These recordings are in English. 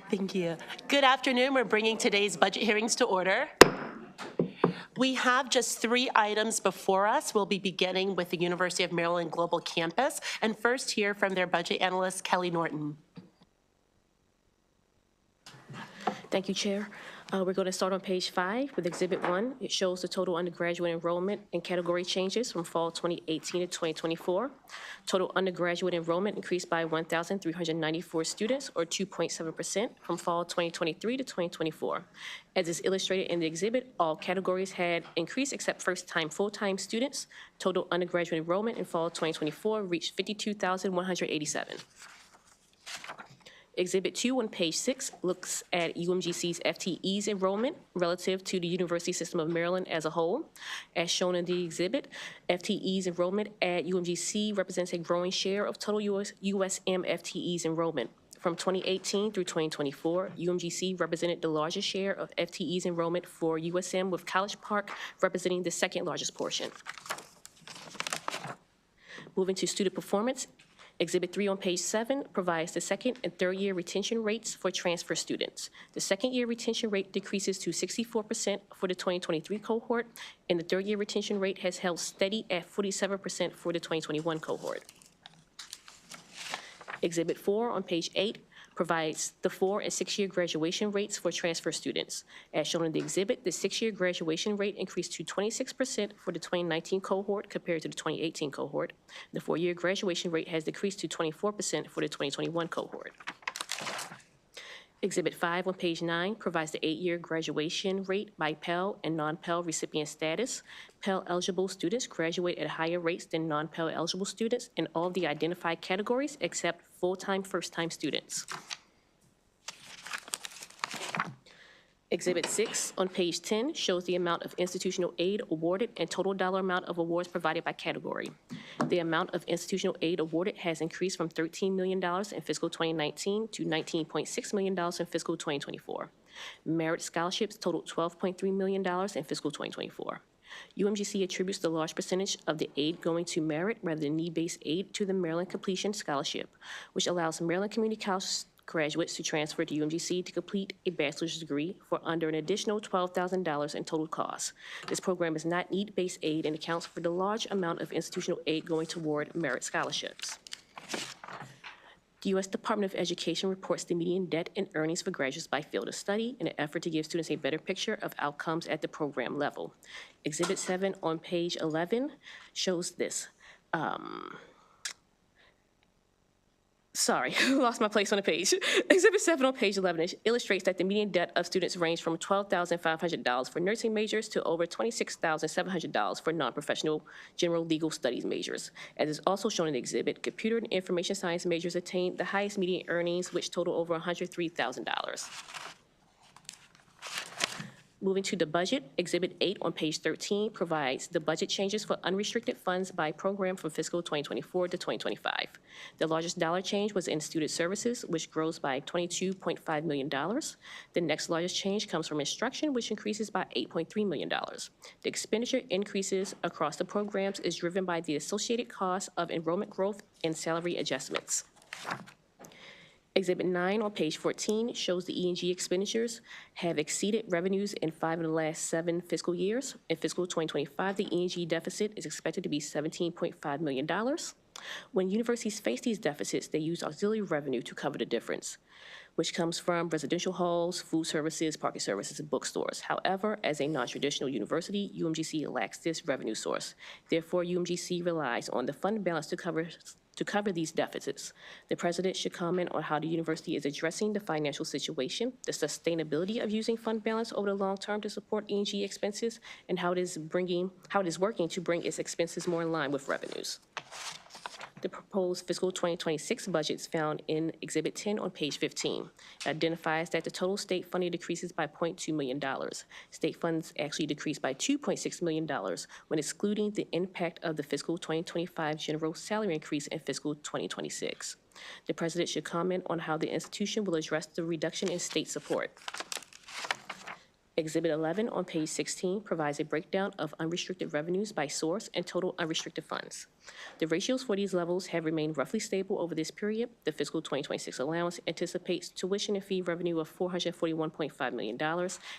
Thank you. Good afternoon. We're bringing today's budget hearings to order. We have just 3 items before us. We'll be beginning with the University of Maryland Global Campus, and first hear from their budget analyst, Kelly Norton. Thank you, Chair. We're going to start on page 5 with Exhibit 1. It shows the total undergraduate enrollment and category changes from fall 2018 to 2024. Total undergraduate enrollment increased by 1,394 students, or 2.7%, from fall 2023 to 2024. As is illustrated in the exhibit, all categories had increased except first-time full-time students. Total undergraduate enrollment in fall 2024 reached 52,187. Exhibit 2 on page 6 looks at UMGC's FTEs enrollment relative to the University System of Maryland as a whole. As shown in the exhibit, FTEs enrollment at UMGC represents a growing share of total USM FTEs enrollment. From 2018 through 2024, UMGC represented the largest share of FTEs enrollment for USM, with College Park representing the second largest portion. Moving to student performance, Exhibit 3 on page 7 provides the second and third year retention rates for transfer students. The second year retention rate decreases to 64% for the 2023 cohort, and the third year retention rate has held steady at 47% for the 2021 cohort. Exhibit 4 on page 8 provides the 4- and 6-year graduation rates for transfer students. As shown in the exhibit, the 6-year graduation rate increased to 26% for the 2019 cohort compared to the 2018 cohort. The 4-year graduation rate has decreased to 24% for the 2021 cohort. Exhibit 5 on page 9 provides the 8-year graduation rate by Pell and non-Pell recipient status. Pell-eligible students graduate at higher rates than non-Pell eligible students in all of the identified categories except full-time first-time students. Exhibit 6 on page 10 shows the amount of institutional aid awarded and total dollar amount of awards provided by category. The amount of institutional aid awarded has increased from $13 million in fiscal 2019 to $19.6 million in fiscal 2024. Merit scholarships totaled $12.3 million in fiscal 2024. UMGC attributes the large percentage of the aid going to merit rather than need-based aid to the Maryland Completion Scholarship, which allows Maryland Community College graduates to transfer to UMGC to complete a bachelor's degree for under an additional $12,000 in total costs. This program is not need-based aid and accounts for the large amount of institutional aid going toward merit scholarships. The U.S. Department of Education reports the median debt and earnings for graduates by field of study in an effort to give students a better picture of outcomes at the program level. Exhibit 7 on page 11 shows this. Sorry, lost my place on the page. Exhibit 7 on page 11 illustrates that the median debt of students range from $12,500 for nursing majors to over $26,700 for non-professional general legal studies majors. As is also shown in the exhibit, computer and information science majors attained the highest median earnings, which total over $103,000. Moving to the budget, Exhibit 8 on page 13 provides the budget changes for unrestricted funds by program from fiscal 2024 to 2025. The largest dollar change was in student services, which grows by $22.5 million. The next largest change comes from instruction, which increases by $8.3 million. The expenditure increases across the programs is driven by the associated costs of enrollment growth and salary adjustments. Exhibit 9 on page 14 shows the E&G expenditures have exceeded revenues in 5 of the last 7 fiscal years. In fiscal 2025, the E&G deficit is expected to be $17.5 million. When universities face these deficits, they use auxiliary revenue to cover the difference, which comes from residential halls, food services, parking services, and bookstores. However, as a non-traditional university, UMGC lacks this revenue source. Therefore, UMGC relies on the fund balance to cover these deficits. The president should comment on how the university is addressing the financial situation, the sustainability of using fund balance over the long term to support E&G expenses, and how it is working to bring its expenses more in line with revenues. The proposed fiscal 2026 budget is found in Exhibit 10 on page 15. It identifies that the total state funding decreases by $0.2 million. State funds actually decreased by $2.6 million when excluding the impact of the fiscal 2025 general salary increase in fiscal 2026. The president should comment on how the institution will address the reduction in state support. Exhibit 11 on page 16 provides a breakdown of unrestricted revenues by source and total unrestricted funds. The ratios for these levels have remained roughly stable over this period. The fiscal 2026 allowance anticipates tuition and fee revenue of $441.5 million,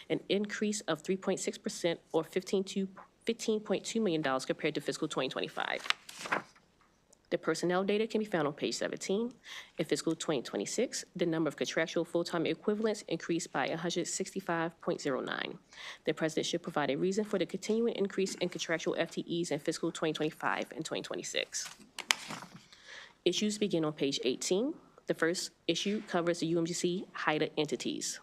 an increase of 3.6% or $15.2 million compared to fiscal 2025. The personnel data can be found on page 17. In fiscal 2026, the number of contractual full-time equivalents increased by 165.09. The president should provide a reason for the continuing increase in contractual FTEs in fiscal 2025 and 2026. Issues begin on page 18. The first issue covers the UMGC HIDA entities.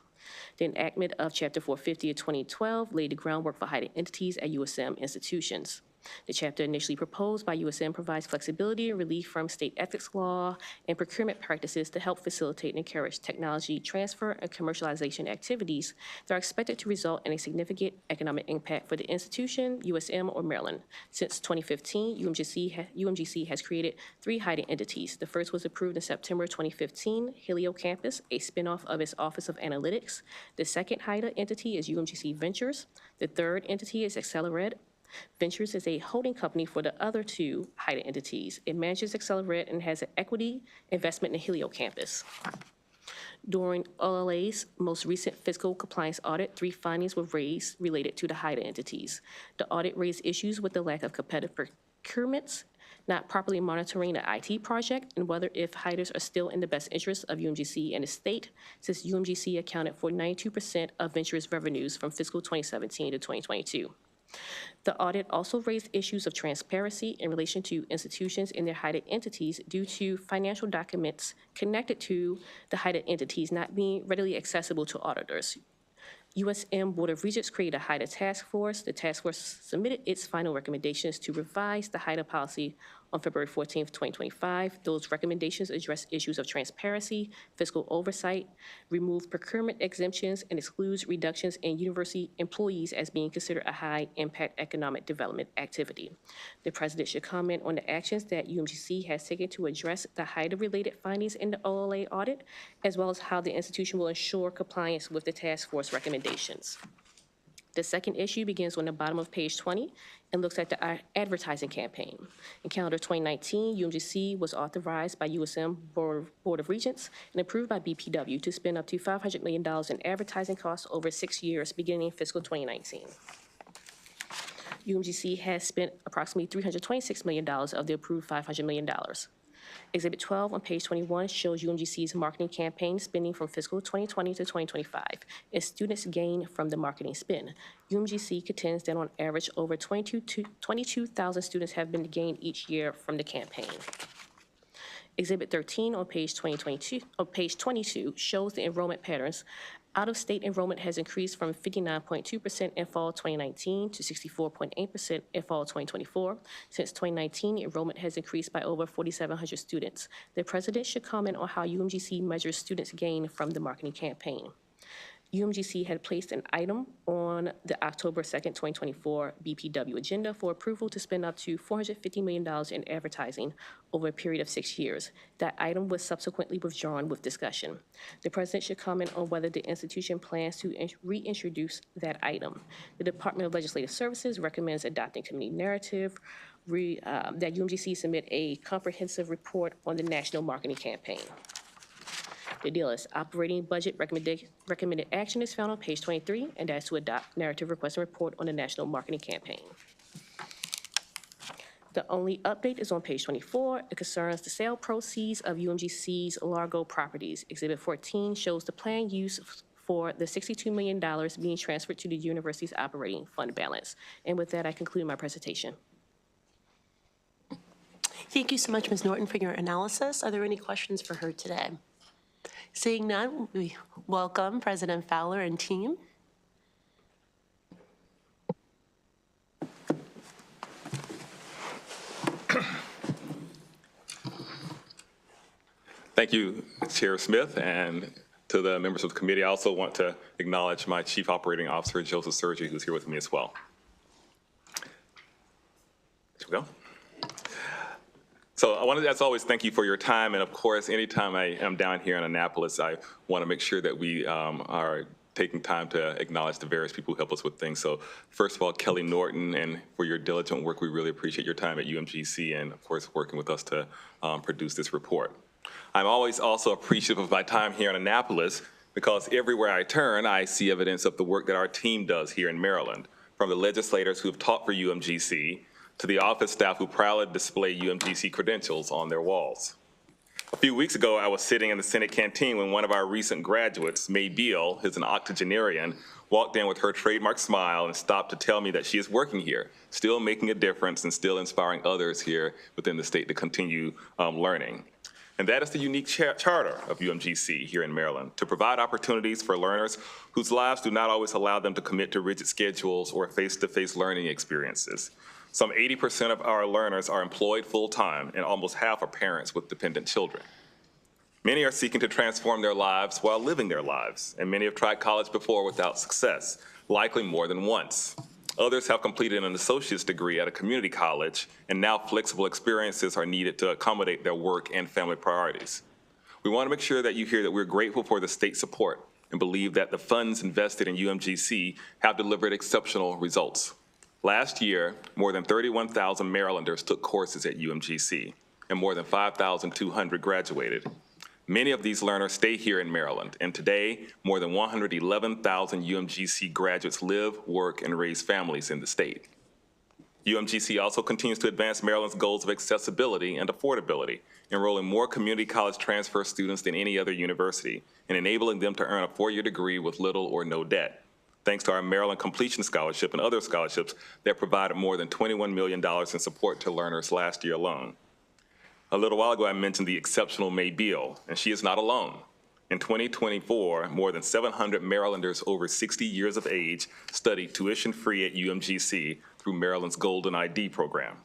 The enactment of Chapter 450 of 2012 laid the groundwork for HIDA entities at USM institutions. The chapter initially proposed by USM provides flexibility and relief from state ethics law and procurement practices to help facilitate and encourage technology transfer and commercialization activities that are expected to result in a significant economic impact for the institution, USM, or Maryland. Since 2015, UMGC has created 3 HIDA entities. The first was approved in September 2015, Helio Campus, a spinoff of its Office of Analytics. The second HIDA entity is UMGC Ventures. The third entity is Accelerate. Ventures is a holding company for the other 2 HIDA entities. It manages Accelerate and has an equity investment in Helio Campus. During OLA's most recent fiscal compliance audit, 3 findings were raised related to the HIDA entities. The audit raised issues with the lack of competitive procurements, not properly monitoring the IT project, and whether if HIDAs are still in the best interest of UMGC and the state, since UMGC accounted for 92% of Ventures revenues from fiscal 2017 to 2022. The audit also raised issues of transparency in relation to institutions and their HIDA entities due to financial documents connected to the HIDA entities not being readily accessible to auditors. USM Board of Regents created a HIDA task force. The task force submitted its final recommendations to revise the HIDA policy on February 14th, 2025. Those recommendations address issues of transparency, fiscal oversight, remove procurement exemptions, and excludes reductions in university employees as being considered a high-impact economic development activity. The president should comment on the actions that UMGC has taken to address the HIDA-related findings in the OLA audit, as well as how the institution will ensure compliance with the task force recommendations. The second issue begins on the bottom of page 20 and looks at the advertising campaign. In calendar 2019, UMGC was authorized by USM Board of Regents and approved by BPW to spend up to $500 million in advertising costs over 6 years beginning in fiscal 2019. UMGC has spent approximately $326 million of the approved $500 million. Exhibit 12 on page 21 shows UMGC's marketing campaign spending from fiscal 2020 to 2025 and students gain from the marketing spend. UMGC contends that on average over 22,000 students have been gained each year from the campaign. Exhibit 13 on page 22 shows the enrollment patterns. Out-of-state enrollment has increased from 59.2% in fall 2019 to 64.8% in fall 2024. Since 2019, enrollment has increased by over 4,700 students. The president should comment on how UMGC measures students gain from the marketing campaign. UMGC had placed an item on the October 2nd, 2024 BPW agenda for approval to spend up to $450 million in advertising over a period of 6 years. That item was subsequently withdrawn with discussion. The president should comment on whether the institution plans to reintroduce that item. The Department of Legislative Services recommends adopting committee narrative that UMGC submit a comprehensive report on the national marketing campaign. The deal is operating budget recommended action is found on page 23, and that's to adopt narrative request and report on the national marketing campaign. The only update is on page 24. It concerns the sale proceeds of UMGC's Largo properties. Exhibit 14 shows the planned use for the $62 million being transferred to the university's operating fund balance. And with that, I conclude my presentation. Thank you so much, Ms. Norton, for your analysis. Are there any questions for her today? Seeing none, we welcome President Fowler and team. Thank you, Chair Smith, and to the members of the committee. I also want to acknowledge my Chief Operating Officer, Joseph Sergi, who's here with me as well. There we go. So I wanted to, as always, thank you for your time. And of course, anytime I am down here in Annapolis, I want to make sure that we are taking time to acknowledge the various people who help us with things. So first of all, Kelly Norton, and for your diligent work, we really appreciate your time at UMGC and, of course, working with us to produce this report. I'm always also appreciative of my time here in Annapolis because everywhere I turn, I see evidence of the work that our team does here in Maryland, from the legislators who have taught for UMGC to the office staff who proudly display UMGC credentials on their walls. A few weeks ago, I was sitting in the Senate canteen when one of our recent graduates, May Beal, who's an octogenarian, walked in with her trademark smile and stopped to tell me that she is working here, still making a difference and still inspiring others here within the state to continue learning. And that is the unique charter of UMGC here in Maryland, to provide opportunities for learners whose lives do not always allow them to commit to rigid schedules or face-to-face learning experiences. Some 80% of our learners are employed full-time, and almost half are parents with dependent children. Many are seeking to transform their lives while living their lives, and many have tried college before without success, likely more than once. Others have completed an associate's degree at a community college, and now flexible experiences are needed to accommodate their work and family priorities. We want to make sure that you hear that we're grateful for the state support and believe that the funds invested in UMGC have delivered exceptional results. Last year, more than 31,000 Marylanders took courses at UMGC, and more than 5,200 graduated. Many of these learners stay here in Maryland, and today, more than 111,000 UMGC graduates live, work, and raise families in the state. UMGC also continues to advance Maryland's goals of accessibility and affordability, enrolling more community college transfer students than any other university, and enabling them to earn a four-year degree with little or no debt, thanks to our Maryland Completion Scholarship and other scholarships that provided more than $21 million in support to learners last year alone. A little while ago, I mentioned the exceptional May Beal, and she is not alone. In 2024, more than 700 Marylanders over 60 years of age studied tuition-free at UMGC through Maryland's Golden ID program.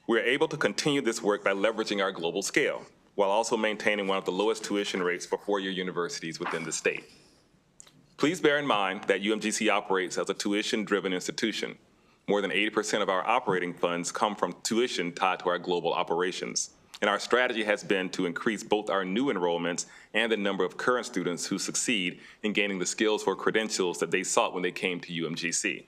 We are able to continue this work by leveraging our global scale, while also maintaining one of the lowest tuition rates for four-year universities within the state. Please bear in mind that UMGC operates as a tuition-driven institution. More than 80% of our operating funds come from tuition tied to our global operations. And our strategy has been to increase both our new enrollments and the number of current students who succeed in gaining the skills or credentials that they sought when they came to UMGC.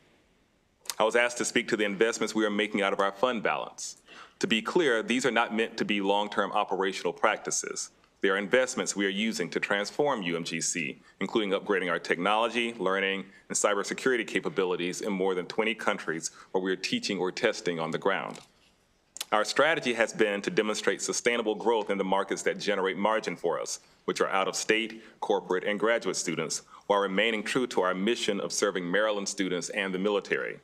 I was asked to speak to the investments we are making out of our fund balance. To be clear, these are not meant to be long-term operational practices. They are investments we are using to transform UMGC, including upgrading our technology, learning, and cybersecurity capabilities in more than 20 countries where we are teaching or testing on the ground. Our strategy has been to demonstrate sustainable growth in the markets that generate margin for us, which are out-of-state, corporate, and graduate students, while remaining true to our mission of serving Maryland students and the military.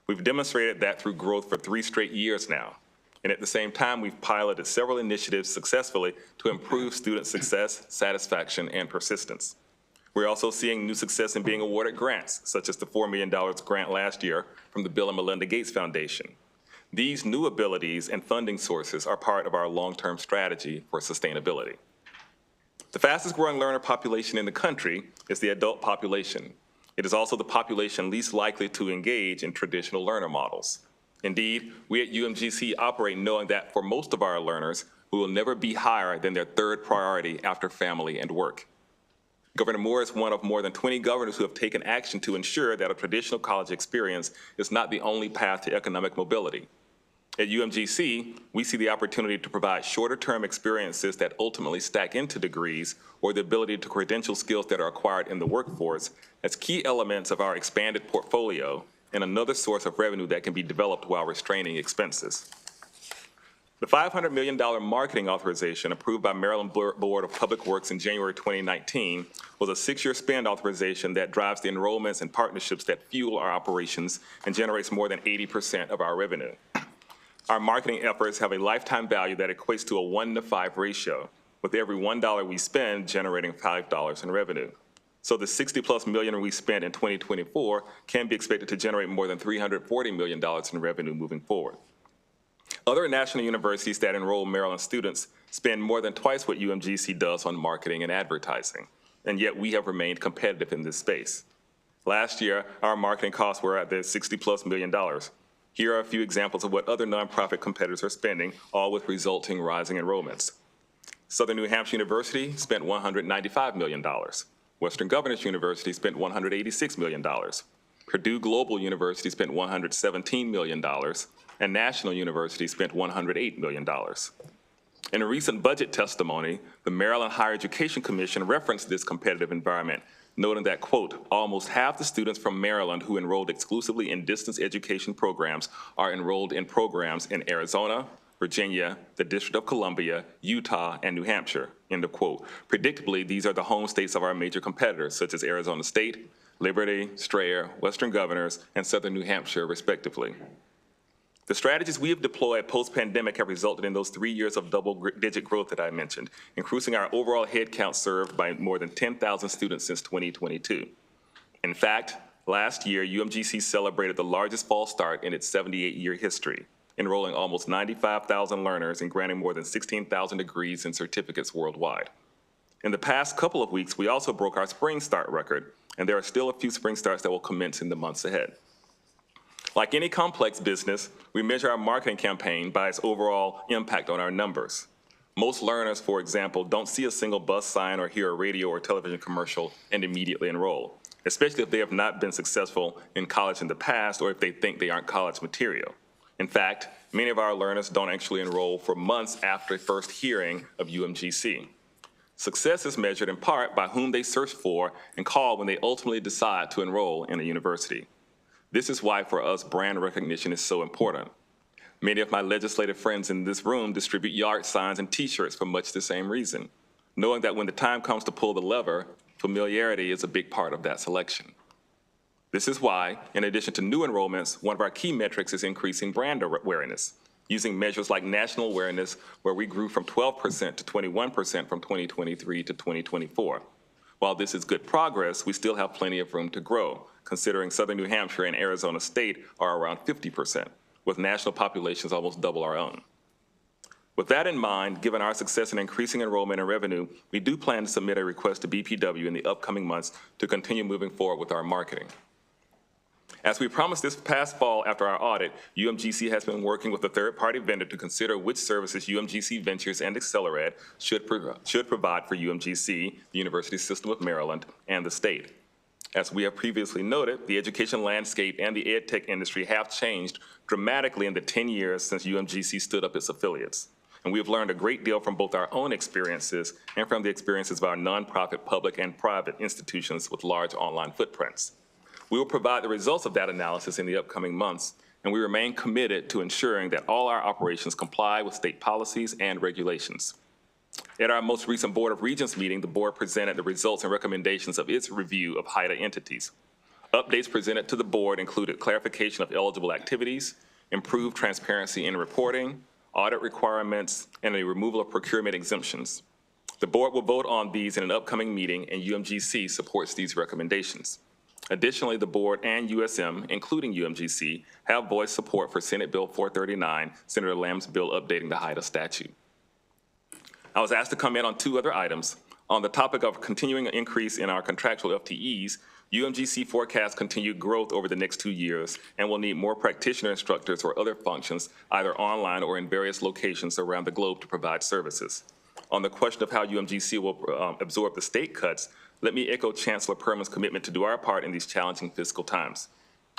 We've demonstrated that through growth for 3 straight years now. And at the same time, we've piloted several initiatives successfully to improve student success, satisfaction, and persistence. We're also seeing new success in being awarded grants, such as the $4 million grant last year from the Bill and Melinda Gates Foundation. These new abilities and funding sources are part of our long-term strategy for sustainability. The fastest growing learner population in the country is the adult population. It is also the population least likely to engage in traditional learner models. Indeed, we at UMGC operate knowing that for most of our learners, we will never be higher than their third priority after family and work. Governor Moore is one of more than 20 governors who have taken action to ensure that a traditional college experience is not the only path to economic mobility. At UMGC, we see the opportunity to provide shorter-term experiences that ultimately stack into degrees or the ability to credential skills that are acquired in the workforce as key elements of our expanded portfolio and another source of revenue that can be developed while restraining expenses. The $500 million marketing authorization approved by Maryland Board of Public Works in January 2019 was a 6-year spend authorization that drives the enrollments and partnerships that fuel our operations and generates more than 80% of our revenue. Our marketing efforts have a lifetime value that equates to a 1-to-5 ratio, with every $1 we spend generating $5 in revenue. So the $60+ million we spent in 2024 can be expected to generate more than $340 million in revenue moving forward. Other national universities that enroll Maryland students spend more than twice what UMGC does on marketing and advertising, and yet we have remained competitive in this space. Last year, our marketing costs were at the $60+ million. Here are a few examples of what other nonprofit competitors are spending, all with resulting rising enrollments. Southern New Hampshire University spent $195 million. Western Governors University spent $186 million. Purdue Global University spent $117 million, and National University spent $108 million. In a recent budget testimony, the Maryland Higher Education Commission referenced this competitive environment, noting that, quote, almost half the students from Maryland who enrolled exclusively in distance education programs are enrolled in programs in Arizona, Virginia, the District of Columbia, Utah, and New Hampshire, end of quote. Predictably, these are the home states of our major competitors, such as Arizona State, Liberty, Strayer, Western Governors, and Southern New Hampshire, respectively. The strategies we have deployed post-pandemic have resulted in those 3 years of double-digit growth that I mentioned, increasing our overall headcount served by more than 10,000 students since 2022. In fact, last year, UMGC celebrated the largest fall start in its 78-year history, enrolling almost 95,000 learners and granting more than 16,000 degrees and certificates worldwide. In the past couple of weeks, we also broke our spring start record, and there are still a few spring starts that will commence in the months ahead. Like any complex business, we measure our marketing campaign by its overall impact on our numbers. Most learners, for example, don't see a single bus sign or hear a radio or television commercial and immediately enroll, especially if they have not been successful in college in the past or if they think they aren't college material. In fact, many of our learners don't actually enroll for months after first hearing of UMGC. Success is measured in part by whom they search for and call when they ultimately decide to enroll in a university. This is why, for us, brand recognition is so important. Many of my legislative friends in this room distribute yard signs and T-shirts for much the same reason, knowing that when the time comes to pull the lever, familiarity is a big part of that selection. This is why, in addition to new enrollments, one of our key metrics is increasing brand awareness, using measures like national awareness, where we grew from 12% to 21% from 2023 to 2024. While this is good progress, we still have plenty of room to grow, considering Southern New Hampshire and Arizona State are around 50%, with national populations almost double our own. With that in mind, given our success in increasing enrollment and revenue, we do plan to submit a request to BPW in the upcoming months to continue moving forward with our marketing. As we promised this past fall after our audit, UMGC has been working with a third-party vendor to consider which services UMGC Ventures and Accelerate should provide for UMGC, the University System of Maryland, and the state. As we have previously noted, the education landscape and the ed tech industry have changed dramatically in the 10 years since UMGC stood up its affiliates. And we have learned a great deal from both our own experiences and from the experiences of our nonprofit public and private institutions with large online footprints. We will provide the results of that analysis in the upcoming months, and we remain committed to ensuring that all our operations comply with state policies and regulations. At our most recent Board of Regents meeting, the board presented the results and recommendations of its review of HIDA entities. Updates presented to the board included clarification of eligible activities, improved transparency in reporting, audit requirements, and a removal of procurement exemptions. The board will vote on these in an upcoming meeting, and UMGC supports these recommendations. Additionally, the board and USM, including UMGC, have voiced support for Senate Bill 439, Senator Lamb's bill updating the HIDA statute. I was asked to comment on two other items. On the topic of continuing an increase in our contractual FTEs, UMGC forecasts continued growth over the next 2 years and will need more practitioner instructors or other functions, either online or in various locations around the globe to provide services. On the question of how UMGC will absorb the state cuts, let me echo Chancellor Perman's commitment to do our part in these challenging fiscal times.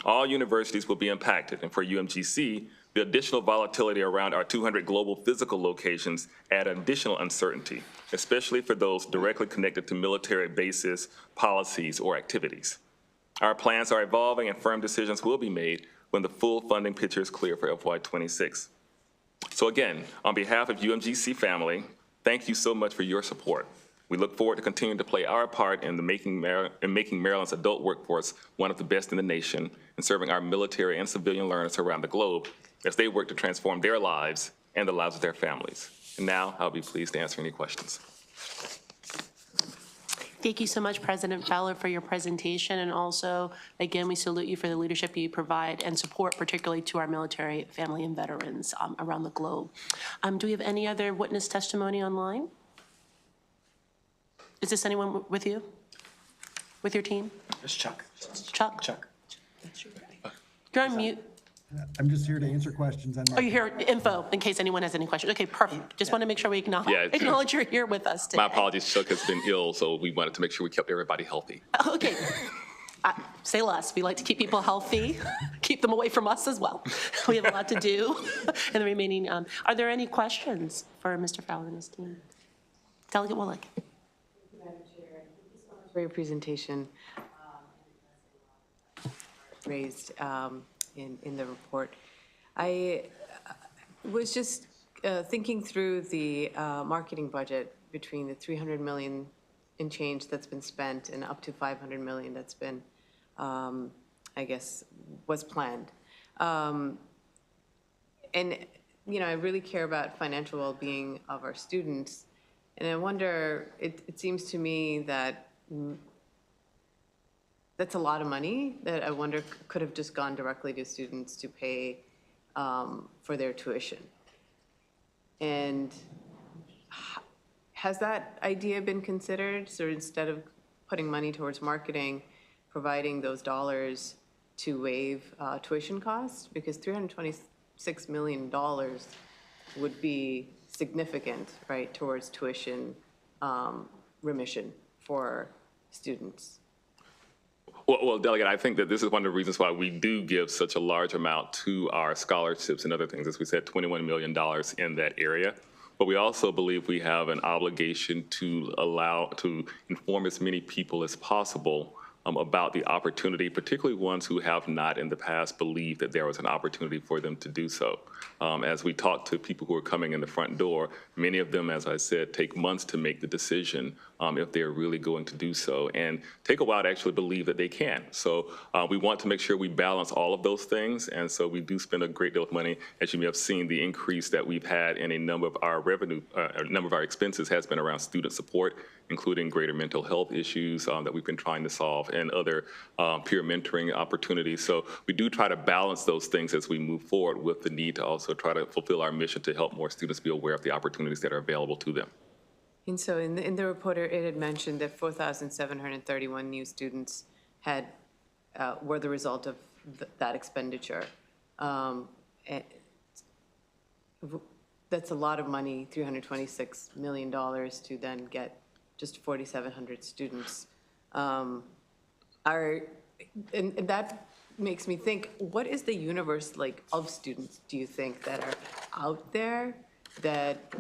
All universities will be impacted, and for UMGC, the additional volatility around our 200 global physical locations add additional uncertainty, especially for those directly connected to military bases, policies, or activities. Our plans are evolving and firm decisions will be made when the full funding picture is clear for FY26. So again, on behalf of UMGC family, thank you so much for your support. We look forward to continuing to play our part in making Maryland's adult workforce one of the best in the nation and serving our military and civilian learners around the globe as they work to transform their lives and the lives of their families. And now I'll be pleased to answer any questions. Thank you so much, President Fowler, for your presentation. And also, again, we salute you for the leadership you provide and support, particularly to our military family and veterans around the globe. Do we have any other witness testimony online? Is this anyone with you? With your team? It's Chuck. Chuck? Chuck. You're on mute. I'm just here to answer questions on Oh, you marketing. hear info in case anyone has any questions. Okay, perfect. Just want to make sure we acknowledge you're here with us today. My apologies, Chuck has been ill, so we wanted to make sure we kept everybody healthy. Okay. Say less. We like to keep people healthy, keep them away from us as well. We have a lot to do in the remaining. Are there any questions for Mr. Fowler and his team? Delegate Wallach. Madam Chair, thank you so much for your presentation. Raised in the report. I was just thinking through the marketing budget between the 300 million and change that's been spent and up to 500 million that's been, I guess, was planned. And, you know, I really care about financial well-being of our students. And I wonder, it seems to me that that's a lot of money that I wonder could have just gone directly to students to pay for their tuition. And has that idea been considered? So instead of putting money towards marketing, providing those dollars to waive tuition costs? Because $326 million would be significant, right, towards tuition remission for students. Well, Delegate, I think that this is one of the reasons why we do give such a large amount to our scholarships and other things. As we said, $21 million in that area. But we also believe we have an obligation to inform as many people as possible about the opportunity, particularly ones who have not in the past believed that there was an opportunity for them to do so. As we talk to people who are coming in the front door, many of them, as I said, take months to make the decision if they're really going to do so, and take a while to actually believe that they can. So we want to make sure we balance all of those things, and so we do spend a great deal of money. As you may have seen, the increase that we've had in a number of our revenue, a number of our expenses has been around student support, including greater mental health issues that we've been trying to solve, and other peer mentoring opportunities. So we do try to balance those things as we move forward with the need to also try to fulfill our mission to help more students be aware of the opportunities that are available to them. And so in the report, it had mentioned that 4,731 new students were the result of that expenditure. That's a lot of money, $326 million to then get just 4,700 students. And that makes me think, what is the universe like of students, do you think, that are out there that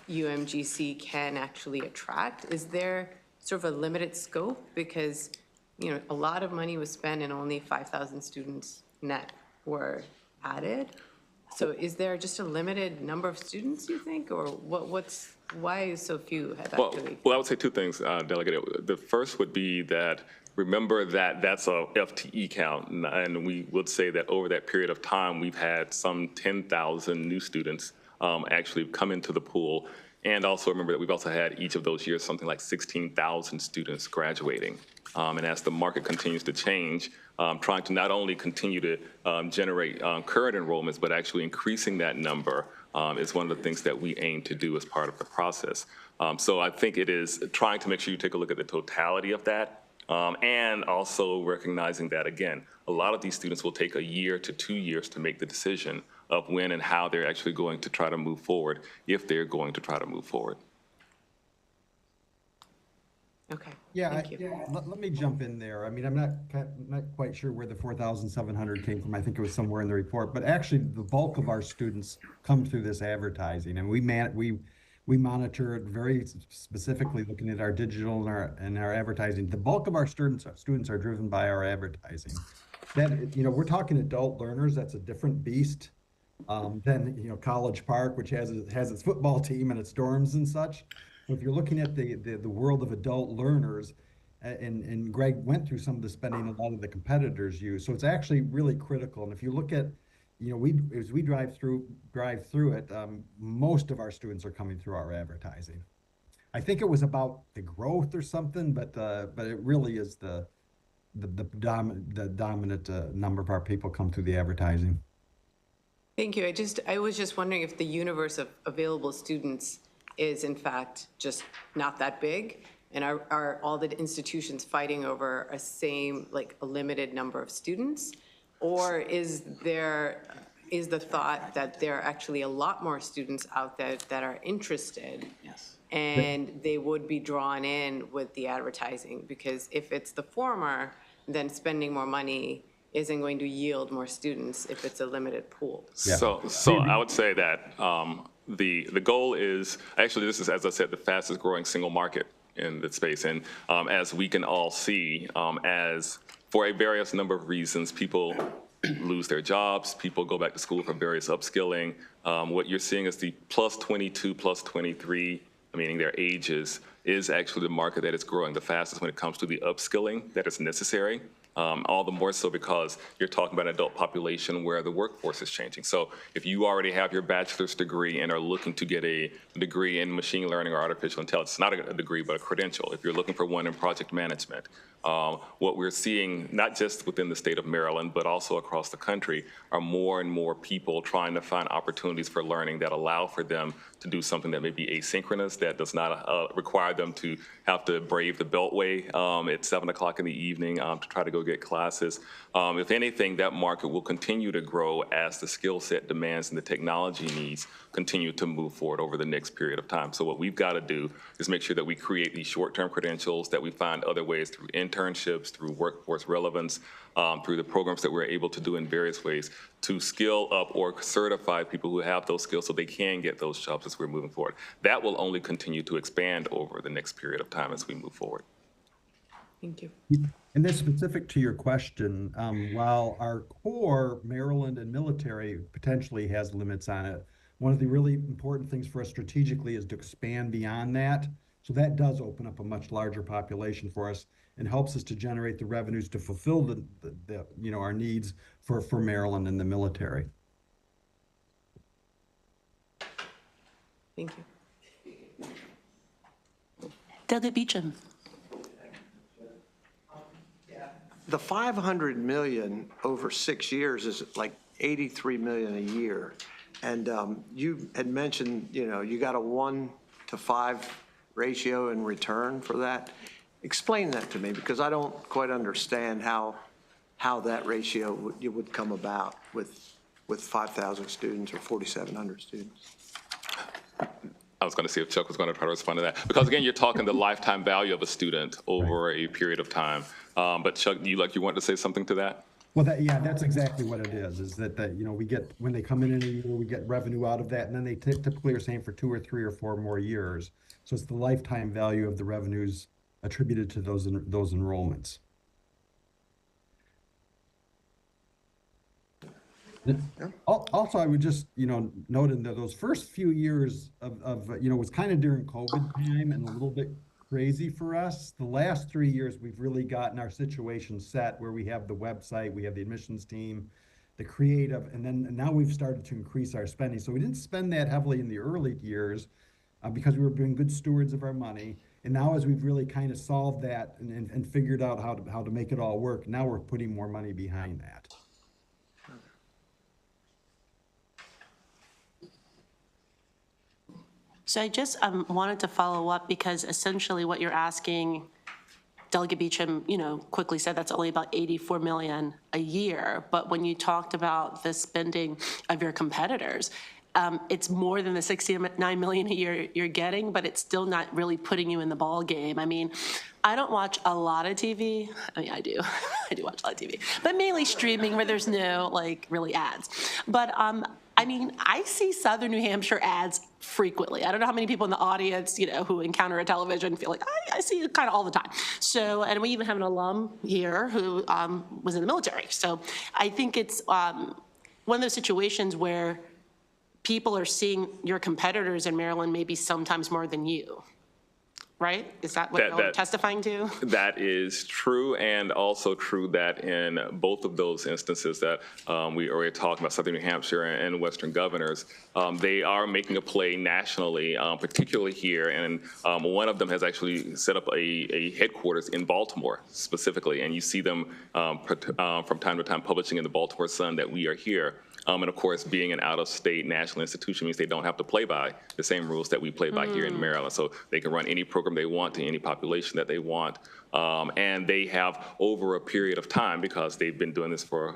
UMGC can actually attract? Is there sort of a limited scope? Because, you know, a lot of money was spent and only 5,000 students net were added. So is there just a limited number of students, you think, or why is so few have actually? Well, I would say two things, Delegate. The first would be that remember that that's a FTE count, and we would say that over that period of time, we've had some 10,000 new students actually come into the pool. And also remember that we've also had each of those years something like 16,000 students graduating. And as the market continues to change, trying to not only continue to generate current enrollments, but actually increasing that number is one of the things that we aim to do as part of the process. So I think it is trying to make sure you take a look at the totality of that, and also recognizing that, again, a lot of these students will take a year to 2 years to make the decision of when and how they're actually going to try to move forward, if they're going to try to move forward. Okay. Yeah, Thank you. let me jump in there. I mean, I'm not quite sure where the 4,700 came from. I think it was somewhere in the report, but actually the bulk of our students come through this advertising, and we monitor it very specifically, looking at our digital and our advertising. The bulk of our students are driven by our advertising. That, you know, we're talking adult learners. That's a different beast than, you know, College Park, which has its football team and its dorms and such. If you're looking at the world of adult learners, and Greg went through some of the spending a lot of the competitors use, so it's actually really critical. And if you look at, you know, as we drive through it, most of our students are coming through our advertising. I think it was about the growth or something, but it really is the dominant number of our people come through the advertising. Thank you. I was just wondering if the universe of available students is in fact just not that big, and are all the institutions fighting over a limited number of students, Or is the thought that there are actually a lot more students out there that are interested? Yes. And they would be drawn in with the advertising? Because if it's the former, then spending more money isn't going to yield more students if it's a limited pool. Yeah. So I would say that the goal is, actually, this is, as I said, the fastest growing single market in the space. And as we can all see, as for a various number of reasons, people lose their jobs, people go back to school for various upskilling. What you're seeing is the plus 22, plus 23, meaning their ages, is actually the market that is growing the fastest when it comes to the upskilling that is necessary. All the more so because you're talking about an adult population where the workforce is changing. So if you already have your bachelor's degree and are looking to get a degree in machine learning or artificial intelligence, not a degree, but a credential, if you're looking for one in project management, what we're seeing, not just within the state of Maryland, but also across the country, are more and more people trying to find opportunities for learning that allow for them to do something that may be asynchronous, that does not require them to have to brave the beltway at 7 o'clock in the evening to try to go get classes. If anything, that market will continue to grow as the skill set demands and the technology needs continue to move forward over the next period of time. So what we've got to do is make sure that we create these short-term credentials, that we find other ways through internships, through workforce relevance, through the programs that we're able to do in various ways to skill up or certify people who have those skills so they can get those jobs as we're moving forward. That will only continue to expand over the next period of time as we move forward. Thank you. And then specific to your question, while our core Maryland and military potentially has limits on it, one of the really important things for us strategically is to expand beyond that. So that does open up a much larger population for us and helps us to generate the revenues to fulfill the our needs for Maryland and the military. Thank you. Delegate Beecham. The 500 million over 6 years is like 83 million a year. And you had mentioned, you got a 1 to 5 ratio in return for that. Explain that to me, because I don't quite understand how that ratio would come about with 5,000 students or 4,700 students. I was going to see if Chuck was going to try to respond to that. Because again, you're talking the lifetime value of a student over a period of time. But Chuck, you wanted to say something to that? Well, that's exactly what it is that we get, when they come in a year, we get revenue out of that, and then they typically are saying for 2 or 3 or 4 more years. So it's the lifetime value of the revenues attributed to those enrollments. Also, I would just, note in those first few years of it was kind of during COVID time and a little bit crazy for us. The last 3 years, we've really gotten our situation set where we have the website, we have the admissions team, the creative, and now we've started to increase our spending. So we didn't spend that heavily in the early years because we were being good stewards of our money. And now as we've really kind of solved that and figured out how to make it all work, now we're putting more money behind that. So I just wanted to follow up because essentially what you're asking, Delegate Beecham, quickly said that's only about 84 million a year. But when you talked about the spending of your competitors, it's more than the 69 million a year you're getting, but it's still not really putting you in the ball game. I mean, I don't watch a lot of TV. I mean, I do. I do watch a lot of TV, but mainly streaming where there's no really ads. But I mean, I see Southern New Hampshire ads frequently. I don't know how many people in the audience, who encounter a television feel like, I see it kind of all the time. So, and we even have an alum here who was in the military. So I think it's one of those situations where people are seeing your competitors in Maryland maybe sometimes more than you, right? Is that what you're testifying to? That is true, and also true that in both of those instances that we already talked about, Southern New Hampshire and Western Governors, they are making a play nationally, particularly here, and one of them has actually set up a headquarters in Baltimore specifically, and you see them from time to time publishing in the Baltimore Sun that we are here. And of course, being an out-of-state national institution means they don't have to play by the same rules that we play by here in Maryland. So they can run any program program they want to any population that they want. And they have, over a period of time, because they've been doing this for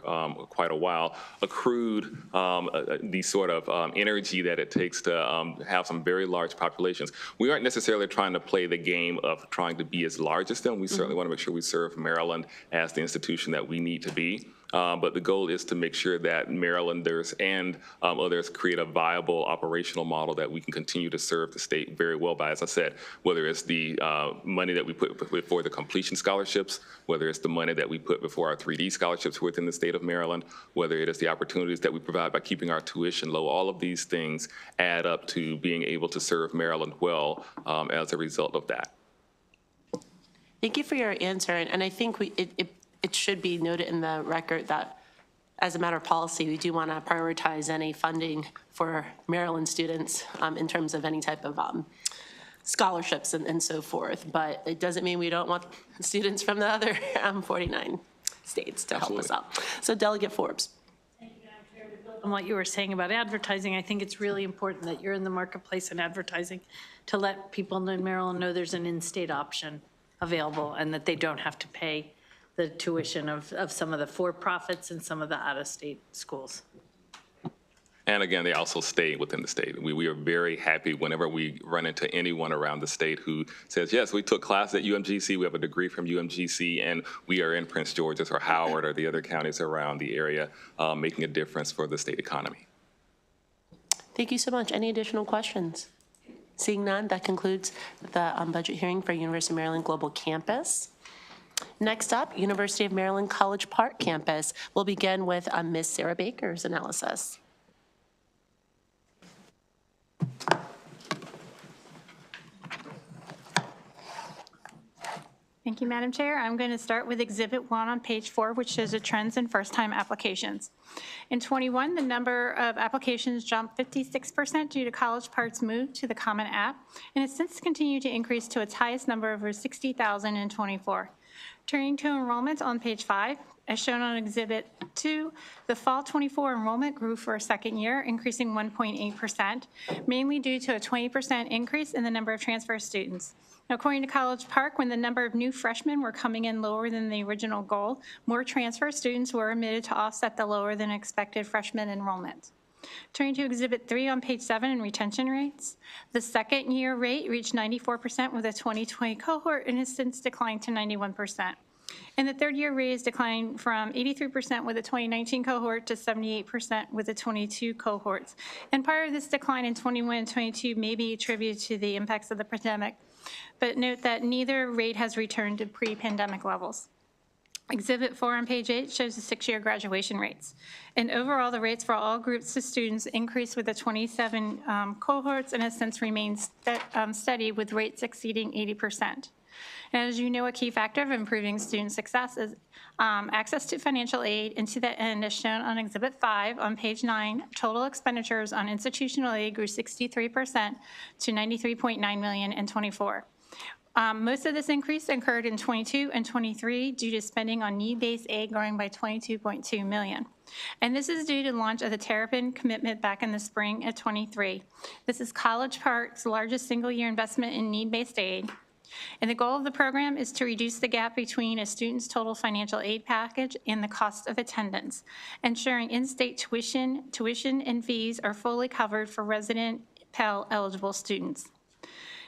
quite a while, accrued the sort of energy that it takes to have some very large populations. We aren't necessarily trying to play the game of trying to be as large as them. We certainly want to make sure we serve Maryland as the institution that we need to be. But the goal is to make sure that Marylanders and others create a viable operational model that we can continue to serve the state very well by, as I said, whether it's the money that we put before the completion scholarships, whether it's the money that we put before our 3D scholarships within the state of Maryland, whether it is the opportunities that we provide by keeping our tuition low. All of these things add up to being able to serve Maryland well as a result of that. Thank you for your answer, and I think it should be noted in the record that, as a matter of policy, we do want to prioritize any funding for Maryland students in terms of any type of scholarships and so forth. But it doesn't mean we don't want students from the other 49 states to help us out. So Delegate Forbes. On what you were saying about advertising, I think it's really important that you're in the marketplace and advertising to let people in Maryland know there's an in-state option available and that they don't have to pay the tuition of some of the for-profits and some of the out-of-state schools. And again, they also stay within the state. We are very happy whenever we run into anyone around the state who says, yes, we took class at UMGC, we have a degree from UMGC, and we are in Prince George's or Howard or the other counties around the area, making a difference for the state economy. Thank you so much. Any additional questions? Seeing none, that concludes the budget hearing for University of Maryland Global Campus. Next up, University of Maryland College Park Campus. We'll begin with Ms. Sarah Baker's analysis. Thank you, Madam Chair. I'm going to start with Exhibit 1 on page 4, which shows the trends in first-time applications. In 21, the number of applications jumped 56% due to College Park's move to the Common App, and has since continued to increase to its highest number of over 60,000 in 24. Turning to enrollment on page 5, as shown on Exhibit 2, the fall 24 enrollment grew for a second year, increasing 1.8%, mainly due to a 20% increase in the number of transfer students. Now, according to College Park, when the number of new freshmen were coming in lower than the original goal, more transfer students were admitted to offset the lower than expected freshman enrollment. Turning to Exhibit 3 on page 7 in retention rates, the second year rate reached 94% with the 2020 cohort and has since declined to 91%. And the third year rate has declined from 83% with the 2019 cohort to 78% with the 22 cohorts. And part of this decline in 21 and 22 may be attributed to the impacts of the pandemic, but note that neither rate has returned to pre-pandemic levels. Exhibit 4 on page 8 shows the 6-year graduation rates. And overall, the rates for all groups of students increased with the 27 cohorts and has since remained steady with rates exceeding 80%. And as you know, a key factor of improving student success is access to financial aid, and to that end, as shown on Exhibit 5 on page 9, total expenditures on institutional aid grew 63% to $93.9 million in 24. Most of this increase occurred in 22 and 23 due to spending on need-based aid growing by $22.2 million. And this is due to the launch of the Terrapin commitment back in the spring of 23. This is College Park's largest single-year investment in need-based aid. And the goal of the program is to reduce the gap between a student's total financial aid package and the cost of attendance, ensuring in-state tuition and fees are fully covered for resident Pell eligible students.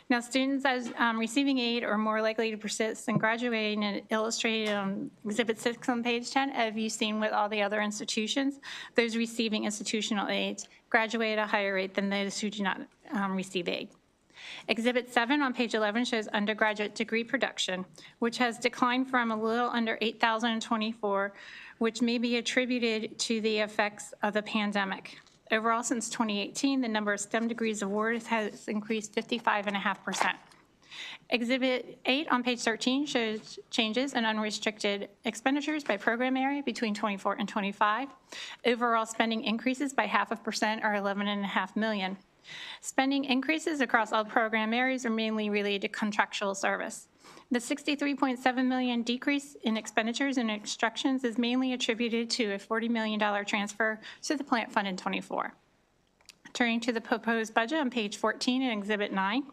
Now, students as receiving aid are more likely to persist in graduating, and illustrated on Exhibit 6 on page 10, as you've seen with all the other institutions. Those receiving institutional aids graduate at a higher rate than those who do not receive aid. Exhibit 7 on page 11 shows undergraduate degree production, which has declined from a little under 8,000 in 24, which may be attributed to the effects of the pandemic. Overall, since 2018, the number of STEM degrees awarded has increased 55.5%. Exhibit 8 on page 13 shows changes in unrestricted expenditures by program area between 24 and 25. Overall spending increases by 0.5% or $11.5 million. Spending increases across all program areas are mainly related to contractual service. The $63.7 million decrease in expenditures and instructions is mainly attributed to a $40 million transfer to the plant fund in 24. Turning to the proposed budget on page 14 in Exhibit 9,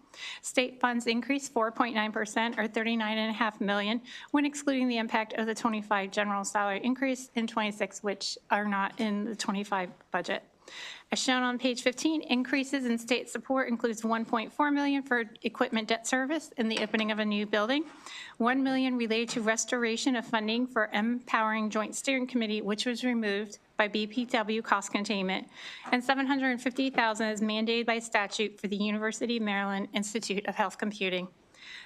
state funds increased 4.9% or $39.5 million when excluding the impact of the 25 general salary increase and 26 which are not in the 25 budget. As shown on page 15, increases in state support includes $1.4 million for equipment debt service and the opening of a new building, $1 million related to restoration of funding for Empowering Joint Steering Committee, which was removed by BPW cost containment, and $750,000 is mandated by statute for the University of Maryland Institute of Health Computing.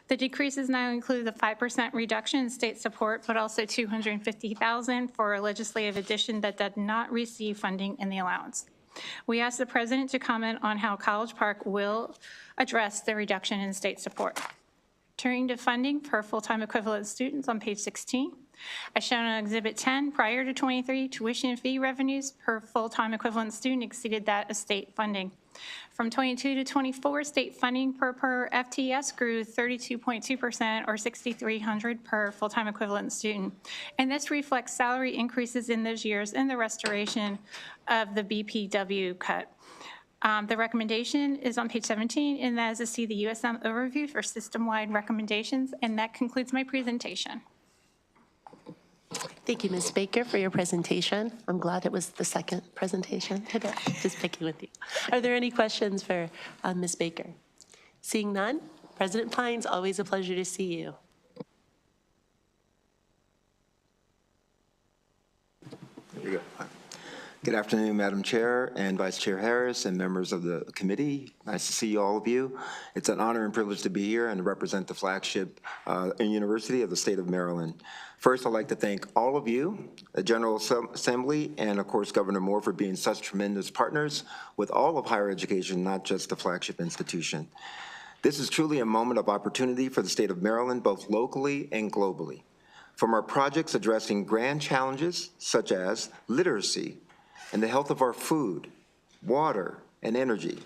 The decreases now include the 5% reduction in state support, but also $250,000 for a legislative addition that did not receive funding in the allowance. We asked the president to comment on how College Park will address the reduction in state support. Turning to funding for full-time equivalent students on page 16. As shown on Exhibit 10, prior to 23, tuition and fee revenues per full-time equivalent student exceeded that of state funding. From 22 to 24, state funding per FTS grew 32.2% or $6,300 per full-time equivalent student. And this reflects salary increases in those years and the restoration of the BPW cut. The recommendation is on page 17, and that is to see the USM overview for system-wide recommendations, and that concludes my presentation. Thank you, Ms. Baker, for your presentation. I'm glad it was the second presentation today, just picking with you. Are there any questions for Ms. Baker? Seeing none, President Pines, always a pleasure to see you. There you go. Good afternoon, Madam Chair and Vice Chair Harris and members of the committee. Nice to see all of you. It's an honor and privilege to be here and to represent the flagship university of the state of Maryland. First, I'd like to thank all of you, the General Assembly, and of course, Governor Moore for being such tremendous partners with all of higher education, not just the flagship institution. This is truly a moment of opportunity for the state of Maryland, both locally and globally. From our projects addressing grand challenges such as literacy, and the health of our food, water, and energy,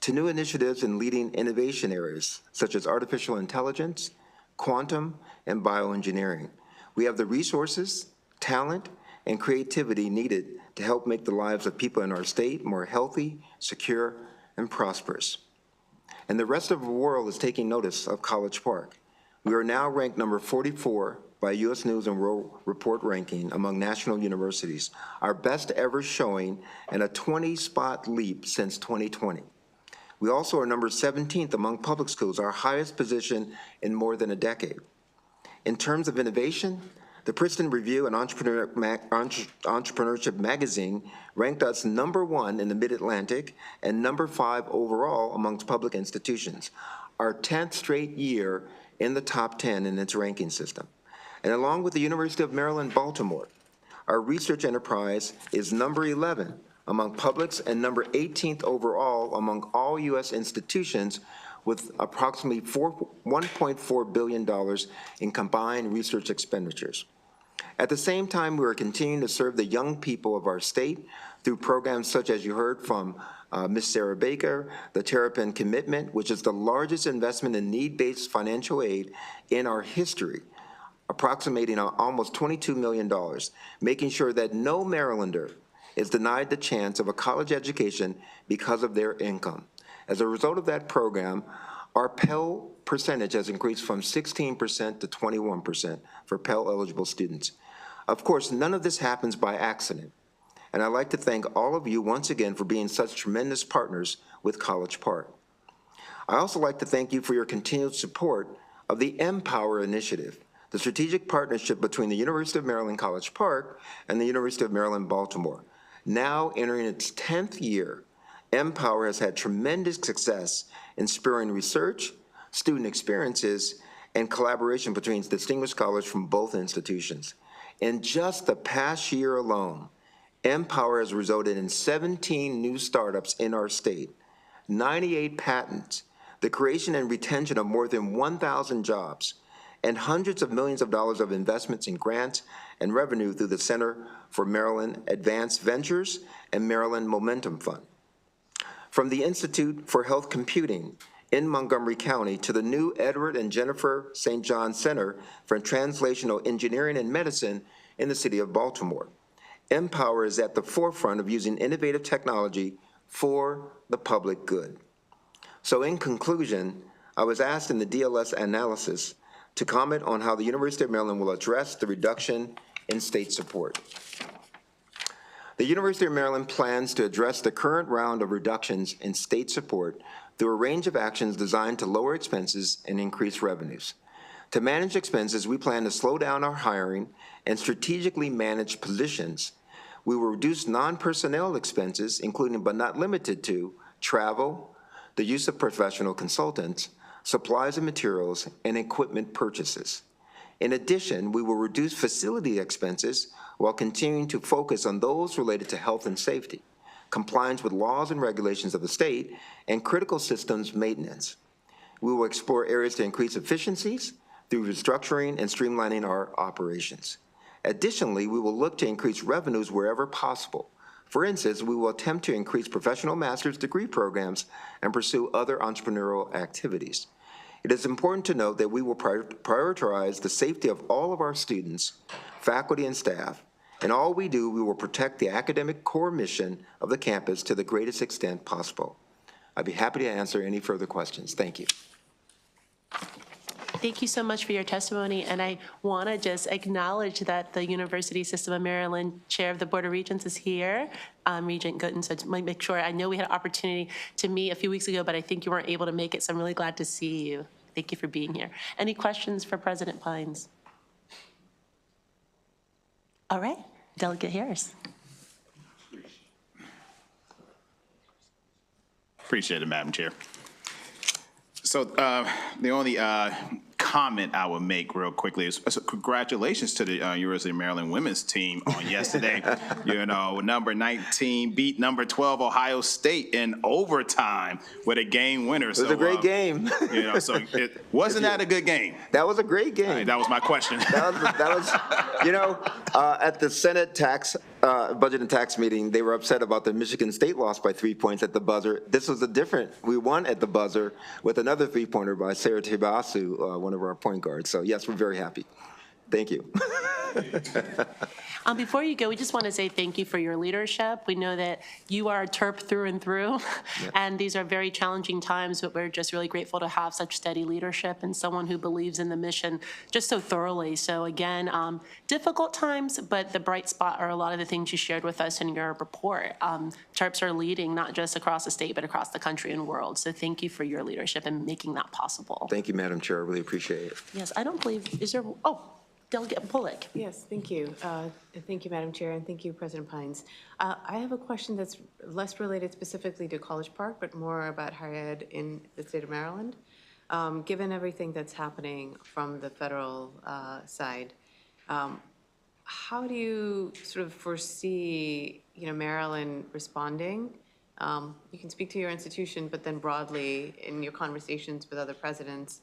to new initiatives in leading innovation areas such as artificial intelligence, quantum, and bioengineering. We have the resources, talent, and creativity needed to help make the lives of people in our state more healthy, secure, and prosperous. And the rest of the world is taking notice of College Park. We are now ranked number 44 by U.S. News and World Report ranking among national universities, our best ever showing, and a 20-spot leap since 2020. We also are number 17th among public schools, our highest position in more than a decade. In terms of innovation, the Princeton Review and Entrepreneurship Magazine ranked us number 1 in the Mid-Atlantic and number 5 overall amongst public institutions, our 10th straight year in the top 10 in its ranking system. And along with the University of Maryland, Baltimore, our research enterprise is number 11 among publics and number 18th overall among all U.S. institutions with approximately $1.4 billion in combined research expenditures. At the same time, we are continuing to serve the young people of our state through programs such as you heard from Ms. Sarah Baker, the Terrapin Commitment, which is the largest investment in need-based financial aid in our history, approximating almost $22 million, making sure that no Marylander is denied the chance of a college education because of their income. As a result of that program, our Pell percentage has increased from 16% to 21% for Pell-eligible students. Of course, none of this happens by accident, and I'd like to thank all of you once again for being such tremendous partners with College Park. I also like to thank you for your continued support of the Empower Initiative, the strategic partnership between the University of Maryland College Park and the University of Maryland Baltimore. Now entering its 10th year, Empower has had tremendous success in spurring research, student experiences, and collaboration between distinguished scholars from both institutions. In just the past year alone, Empower has resulted in 17 new startups in our state, 98 patents, the creation and retention of more than 1,000 jobs, and hundreds of millions of dollars of investments in grants and revenue through the Center for Maryland Advanced Ventures and Maryland Momentum Fund. From the Institute for Health Computing in Montgomery County to the new Edward and Jennifer St. John Center for Translational Engineering and Medicine in the city of Baltimore. Empower is at the forefront of using innovative technology for the public good. So in conclusion, I was asked in the DLS analysis to comment on how the University of Maryland will address the reduction in state support. The University of Maryland plans to address the current round of reductions in state support through a range of actions designed to lower expenses and increase revenues. To manage expenses, we plan to slow down our hiring and strategically manage positions. We will reduce non-personnel expenses, including but not limited to travel, the use of professional consultants, supplies and materials, and equipment purchases. In addition, we will reduce facility expenses while continuing to focus on those related to health and safety, compliance with laws and regulations of the state, and critical systems maintenance. We will explore areas to increase efficiencies through restructuring and streamlining our operations. Additionally, we will look to increase revenues wherever possible. For instance, we will attempt to increase professional master's degree programs and pursue other entrepreneurial activities. It is important to note that we will prioritize the safety of all of our students, faculty, and staff. In all we do, we will protect the academic core mission of the campus to the greatest extent possible. I'd be happy to answer any further questions. Thank you. Thank you so much for your testimony, and I want to just acknowledge that the University System of Maryland Chair of the Board of Regents is here, Regent Gooden, so to make sure, I know we had an opportunity to meet a few weeks ago, but I think you weren't able to make it, so I'm really glad to see you. Thank you for being here. Any questions for President Pines? All right, Delegate Harris. Appreciate it, Madam Chair. So the only comment I would make real quickly is congratulations to the University of Maryland women's team on yesterday. You know, number 19 beat number 12 Ohio State in overtime with a game winner. It was a great game. You know, so wasn't that a good game? That was a great game. Right, that was my question. That was, you know, at the Senate Budget and Tax meeting, they were upset about the Michigan State loss by 3 points at the buzzer. This was we won at the buzzer with another three-pointer by Sarah Tibasu, one of our point guards. So yes, we're very happy. Thank you. Before you go, we just want to say thank you for your leadership. We know that you are a Terp through and through, and these are very challenging times, but we're just really grateful to have such steady leadership and someone who believes in the mission just so thoroughly. So again, difficult times, but the bright spot are a lot of the things you shared with us in your report. Terps are leading not just across the state, but across the country and world. So thank you for your leadership and making that possible. Thank you, Madam Chair. I really appreciate it. Yes, I don't believe, is there, Delegate Bullock. Yes, thank you. Thank you, Madam Chair, and thank you, President Pines. I have a question that's less related specifically to College Park, but more about higher ed in the state of Maryland. Given everything that's happening from the federal side, how do you sort of foresee, Maryland responding? You can speak to your institution, but then broadly in your conversations with other presidents,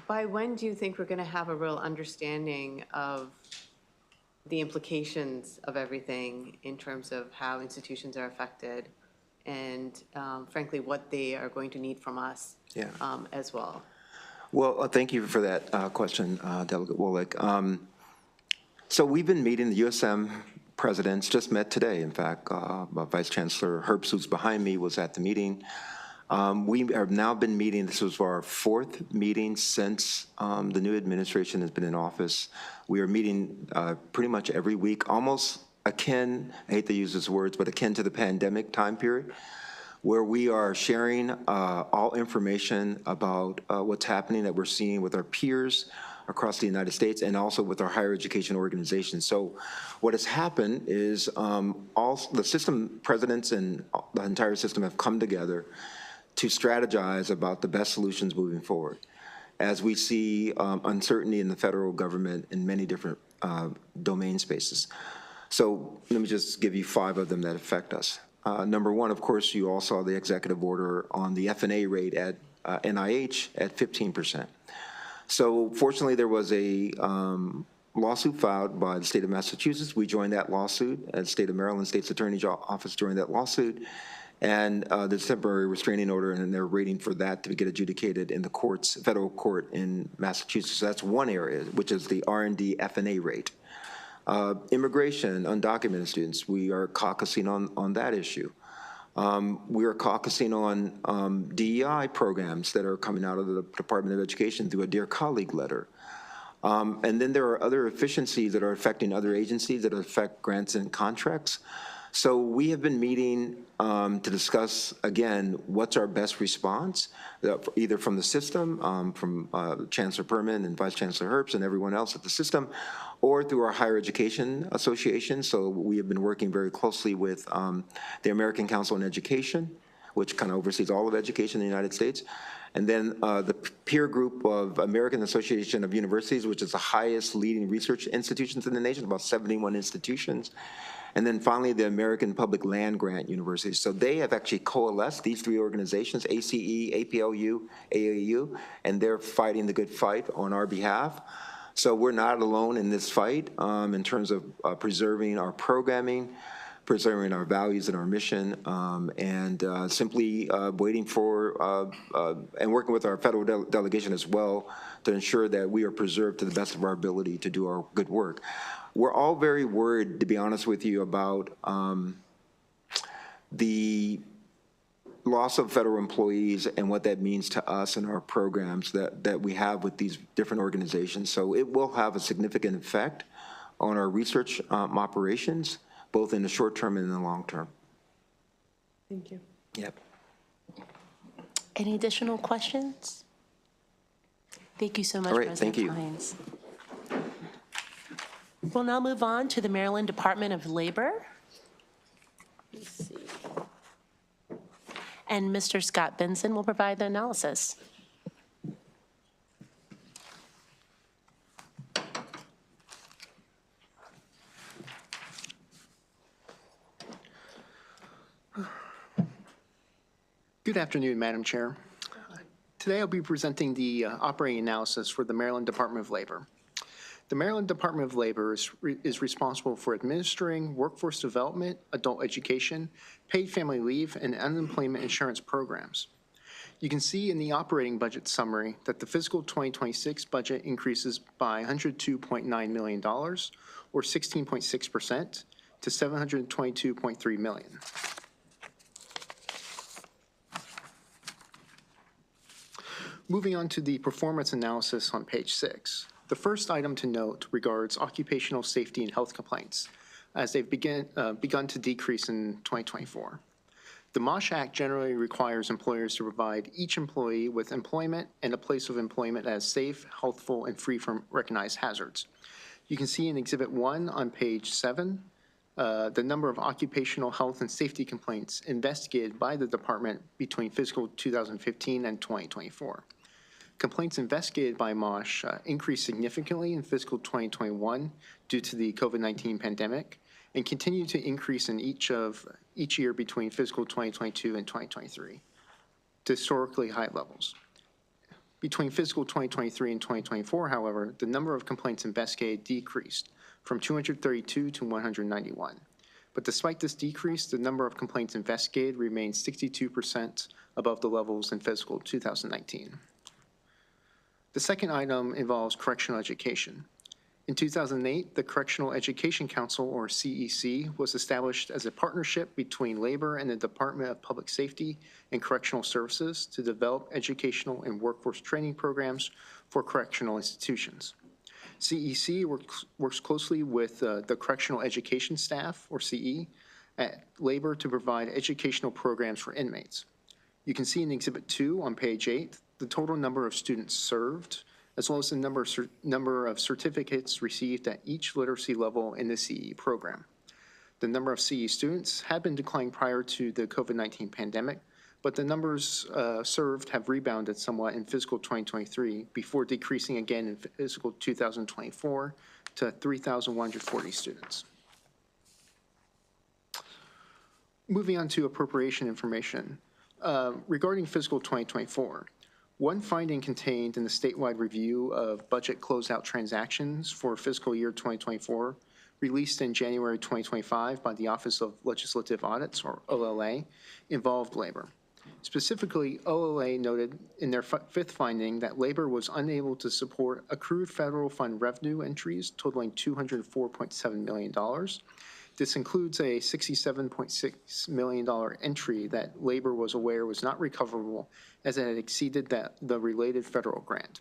by when do you think we're going to have a real understanding of the implications of everything in terms of how institutions are affected and, frankly, what they are going to need from us as well? Well, thank you for that question, Delegate Wolek. So we've been meeting, the USM presidents just met today, in fact. Vice Chancellor Herbst, who's behind me, was at the meeting. We have now been meeting, this was our fourth meeting since the new administration has been in office. We are meeting pretty much every week, almost akin, I hate to use these words, but akin to the pandemic time period, where we are sharing all information about what's happening that we're seeing with our peers across the United States and also with our higher education organizations. So what has happened is all the system presidents and the entire system have come together to strategize about the best solutions moving forward as we see uncertainty in the federal government in many different domain spaces. So let me just give you 5 of them that affect us. Number 1, of course, you all saw the executive order on the F&A rate at NIH at 15%. So fortunately, there was a lawsuit filed by the state of Massachusetts. We joined that lawsuit, and the state of Maryland State's Attorney's Office joined that lawsuit. And there's temporary restraining order, and they're waiting for that to get adjudicated in the courts, federal court in Massachusetts. So that's one area, which is the R&D F&A rate. Immigration, undocumented students, we are caucusing on that issue. We are caucusing on DEI programs that are coming out of the Department of Education through a Dear Colleague letter. And then there are other efficiencies that are affecting other agencies that affect grants and contracts. So we have been meeting to discuss, again, what's our best response, either from the system, from Chancellor Perman and Vice Chancellor Herbst and everyone else at the system, or through our Higher Education Association. So we have been working very closely with the American Council on Education, which kind of oversees all of education in the United States. And then the peer group of American Association of Universities, which is the highest leading research institutions in the nation, about 71 institutions. And then finally, the American Public Land Grant Universities. So they have actually coalesced, these three organizations, ACE, APLU, AAU, and they're fighting the good fight on our behalf. So we're not alone in this fight in terms of preserving our programming, preserving our values and our mission, and simply waiting for and working with our federal delegation as well to ensure that we are preserved to the best of our ability to do our good work. We're all very worried, to be honest with you, about the loss of federal employees and what that means to us and our programs that we have with these different organizations. So it will have a significant effect on our research operations, both in the short term and in the long term. Thank you. Yep. Any additional questions? Thank you so much, All right, President thank you. Hines. We'll now move on to the Maryland Department of Labor. Let's see. And Mr. Scott Benson will provide the analysis. Good afternoon, Madam Chair. Today I'll be presenting the operating analysis for the Maryland Department of Labor. The Maryland Department of Labor is responsible for administering workforce development, adult education, paid family leave, and unemployment insurance programs. You can see in the operating budget summary that the fiscal 2026 budget increases by $102.9 million, or 16.6%, to $722.3 million. Moving on to the performance analysis on page 6. The first item to note regards occupational safety and health complaints, as they've begun to decrease in 2024. The MOSH Act generally requires employers to provide each employee with employment and a place of employment as safe, healthful, and free from recognized hazards. You can see in Exhibit 1 on page 7, the number of occupational health and safety complaints investigated by the department between fiscal 2015 and 2024. Complaints investigated by MOSH increased significantly in fiscal 2021 due to the COVID-19 pandemic and continued to increase in each year between fiscal 2022 and 2023 to historically high levels. Between fiscal 2023 and 2024, however, the number of complaints investigated decreased from 232 to 191. But despite this decrease, the number of complaints investigated remains 62% above the levels in fiscal 2019. The second item involves correctional education. In 2008, the Correctional Education Council, or CEC, was established as a partnership between labor and the Department of Public Safety and Correctional Services to develop educational and workforce training programs for correctional institutions. CEC works closely with the Correctional Education Staff, or CE, at labor to provide educational programs for inmates. You can see in Exhibit 2 on page 8 the total number of students served, as well as the number of certificates received at each literacy level in the CE program. The number of CE students had been declining prior to the COVID-19 pandemic, but the numbers served have rebounded somewhat in fiscal 2023 before decreasing again in fiscal 2024 to 3,140 students. Moving on to appropriation information. Regarding fiscal 2024, one finding contained in the statewide review of budget closeout transactions for fiscal year 2024, released in January 2025 by the Office of Legislative Audits, or OLA, involved labor. Specifically, OLA noted in their fifth finding that labor was unable to support accrued federal fund revenue entries totaling $204.7 million This includes a $67.6 million entry that Labor was aware was not recoverable as it had exceeded the related federal grant.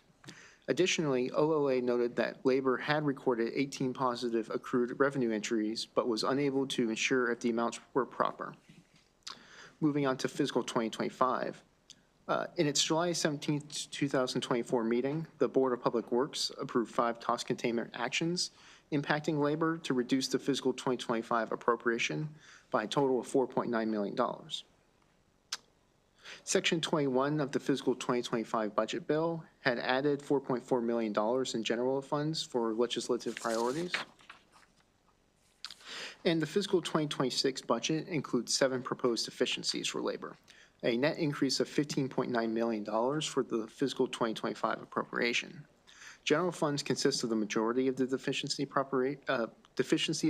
Additionally, OLA noted that Labor had recorded 18 positive accrued revenue entries, but was unable to ensure if the amounts were proper. Moving on to fiscal 2025. In its July 17, 2024 meeting, the Board of Public Works approved 5 cost containment actions impacting Labor to reduce the fiscal 2025 appropriation by a total of $4.9 million. Section 21 of the fiscal 2025 budget bill had added $4.4 million in general funds for legislative priorities. And the fiscal 2026 budget includes 7 proposed efficiencies for Labor, a net increase of $15.9 million for the fiscal 2025 appropriation. General funds consist of the majority of the deficiency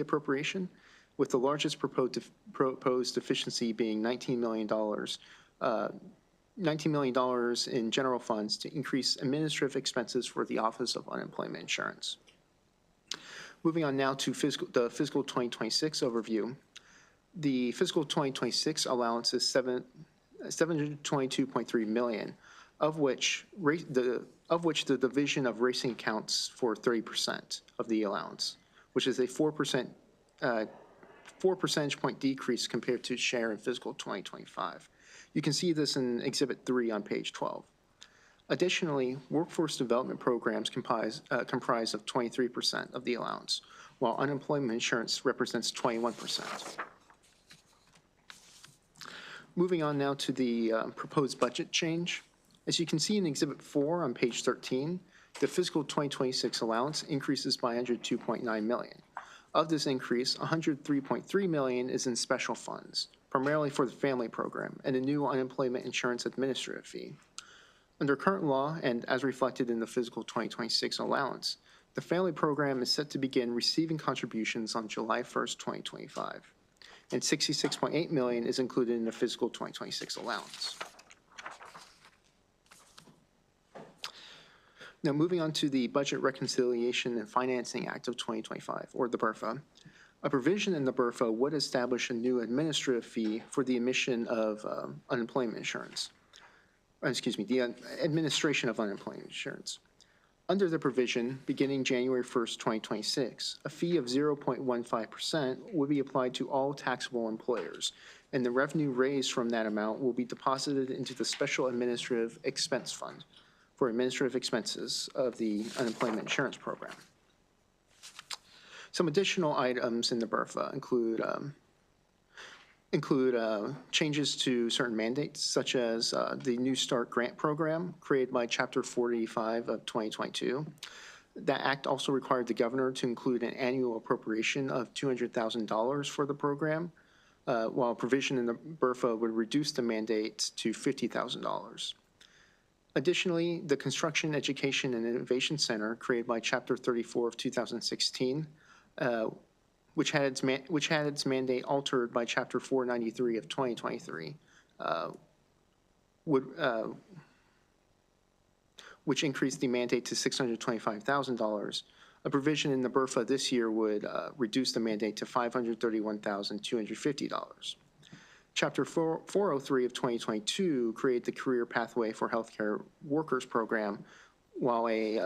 appropriation, with the largest proposed deficiency being $19 million in general funds to increase administrative expenses for the Office of Unemployment Insurance. Moving on now to the fiscal 2026 overview. The fiscal 2026 allowance is $722.3 million, of which the division of racing accounts for 30% of the allowance, which is a 4 percentage point decrease compared to share in fiscal 2025. You can see this in Exhibit 3 on page 12. Additionally, workforce development programs comprise of 23% of the allowance, while unemployment insurance represents 21%. Moving on now to the proposed budget change. As you can see in Exhibit 4 on page 13, the fiscal 2026 allowance increases by $102.9 million. Of this increase, $103.3 million is in special funds, primarily for the family program and a new unemployment insurance administrative fee. Under current law, and as reflected in the fiscal 2026 allowance, the family program is set to begin receiving contributions on July 1st, 2025, and $66.8 million is included in the fiscal 2026 allowance. Now, moving on to the Budget Reconciliation and Financing Act of 2025, or the BRFA. A provision in the BRFA would establish a new administrative fee for the emission of unemployment insurance. The administration of unemployment insurance. Under the provision, beginning January 1st, 2026, a fee of 0.15% would be applied to all taxable employers, and the revenue raised from that amount will be deposited into the Special Administrative Expense Fund for administrative expenses of the unemployment insurance program. Some additional items in the BRFA include changes to certain mandates, such as the New Start Grant Program created by Chapter 45 of 2022. That act also required the governor to include an annual appropriation of $200,000 for the program, while a provision in the BRFA would reduce the mandate to $50,000. Additionally, the Construction, Education, and Innovation Center created by Chapter 34 of 2016, which had its mandate altered by Chapter 493 of 2023, which increased the mandate to $625,000. A provision in the BRFA this year would reduce the mandate to $531,250. Chapter 403 of 2022 created the Career Pathway for Healthcare Workers program, while a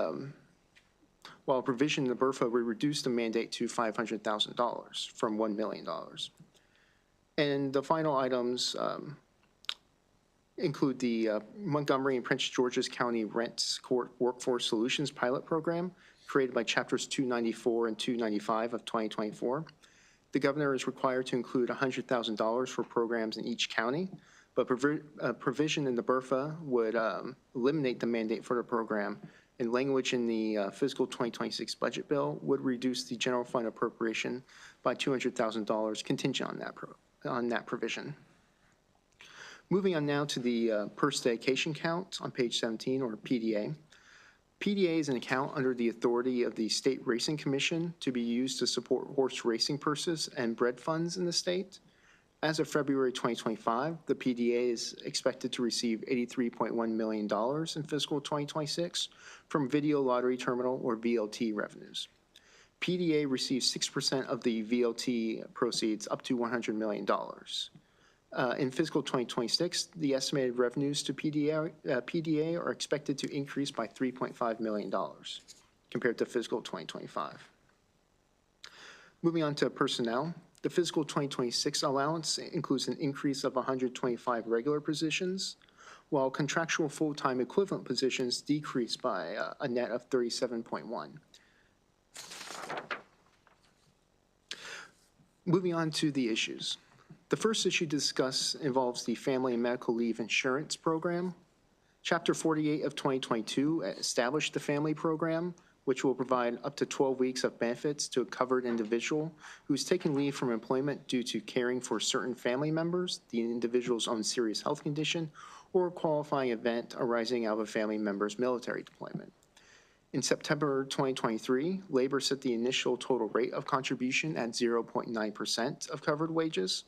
provision in the BRFA would reduce the mandate to $500,000 from $1 million. And the final items include the Montgomery and Prince George's County Rent Court Workforce Solutions Pilot Program, created by Chapters 294 and 295 of 2024. The governor is required to include $100,000 for programs in each county, but a provision in the BRFA would eliminate the mandate for the program, and language in the fiscal 2026 budget bill would reduce the general fund appropriation by $200,000 contingent on that provision. Moving on now to the purse dedication count on page 17, or PDA. PDA is an account under the authority of the State Racing Commission to be used to support horse racing purses and bred funds in the state. As of February 2025, the PDA is expected to receive $83.1 million in fiscal 2026 from video lottery terminal, or VLT, revenues. PDA receives 6% of the VLT proceeds up to $100 million. In fiscal 2026, the estimated revenues to PDA are expected to increase by $3.5 million compared to fiscal 2025. Moving on to personnel, the fiscal 2026 allowance includes an increase of 125 regular positions, while contractual full-time equivalent positions decreased by a net of 37.1. Moving on to the issues. The first issue to discuss involves the Family and Medical Leave Insurance Program. Chapter 48 of 2022 established the family program, which will provide up to 12 weeks of benefits to a covered individual who is taking leave from employment due to caring for certain family members, the individual's own serious health condition, or a qualifying event arising out of a family member's military deployment. In September 2023, labor set the initial total rate of contribution at 0.9% of covered wages,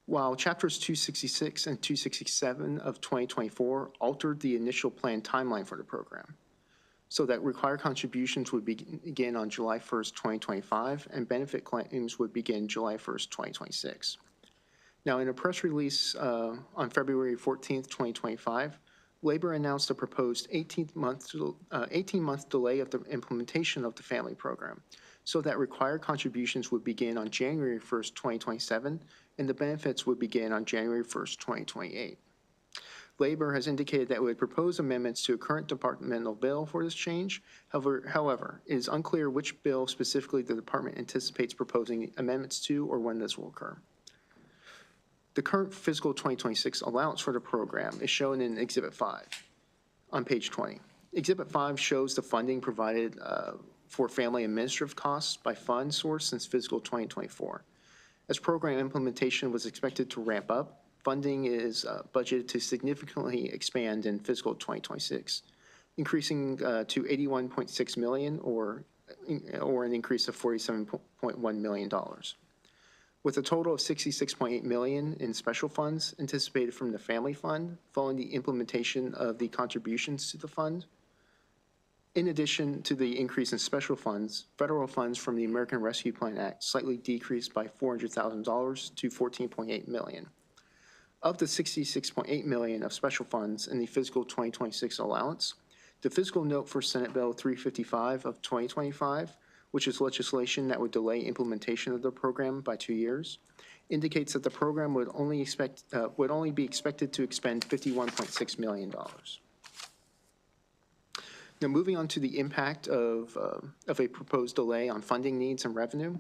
while Chapters 266 and 267 of 2024 altered the initial planned timeline for the program, so that required contributions would begin on July 1st, 2025, and benefit claims would begin July 1st, 2026. Now, in a press release on February 14th, 2025, Labor announced a proposed 18-month delay of the implementation of the family program, so that required contributions would begin on January 1st, 2027, and the benefits would begin on January 1st, 2028. Labor has indicated that it would propose amendments to a current departmental bill for this change. However, it is unclear which bill specifically the department anticipates proposing amendments to or when this will occur. The current fiscal 2026 allowance for the program is shown in Exhibit 5 on page 20. Exhibit 5 shows the funding provided for family administrative costs by fund source since fiscal 2024. As program implementation was expected to ramp up, funding is budgeted to significantly expand in fiscal 2026, increasing to $81.6 million or an increase of $47.1 million. With a total of $66.8 million in special funds anticipated from the Family Fund following the implementation of the contributions to the fund. In addition to the increase in special funds, federal funds from the American Rescue Plan Act slightly decreased by $400,000 to $14.8 million. Of the $66.8 million of special funds in the fiscal 2026 allowance, the fiscal note for Senate Bill 355 of 2025, which is legislation that would delay implementation of the program by 2 years, indicates that the program would only be expected to expend $51.6 million. Now, moving on to the impact of a proposed delay on funding needs and revenue.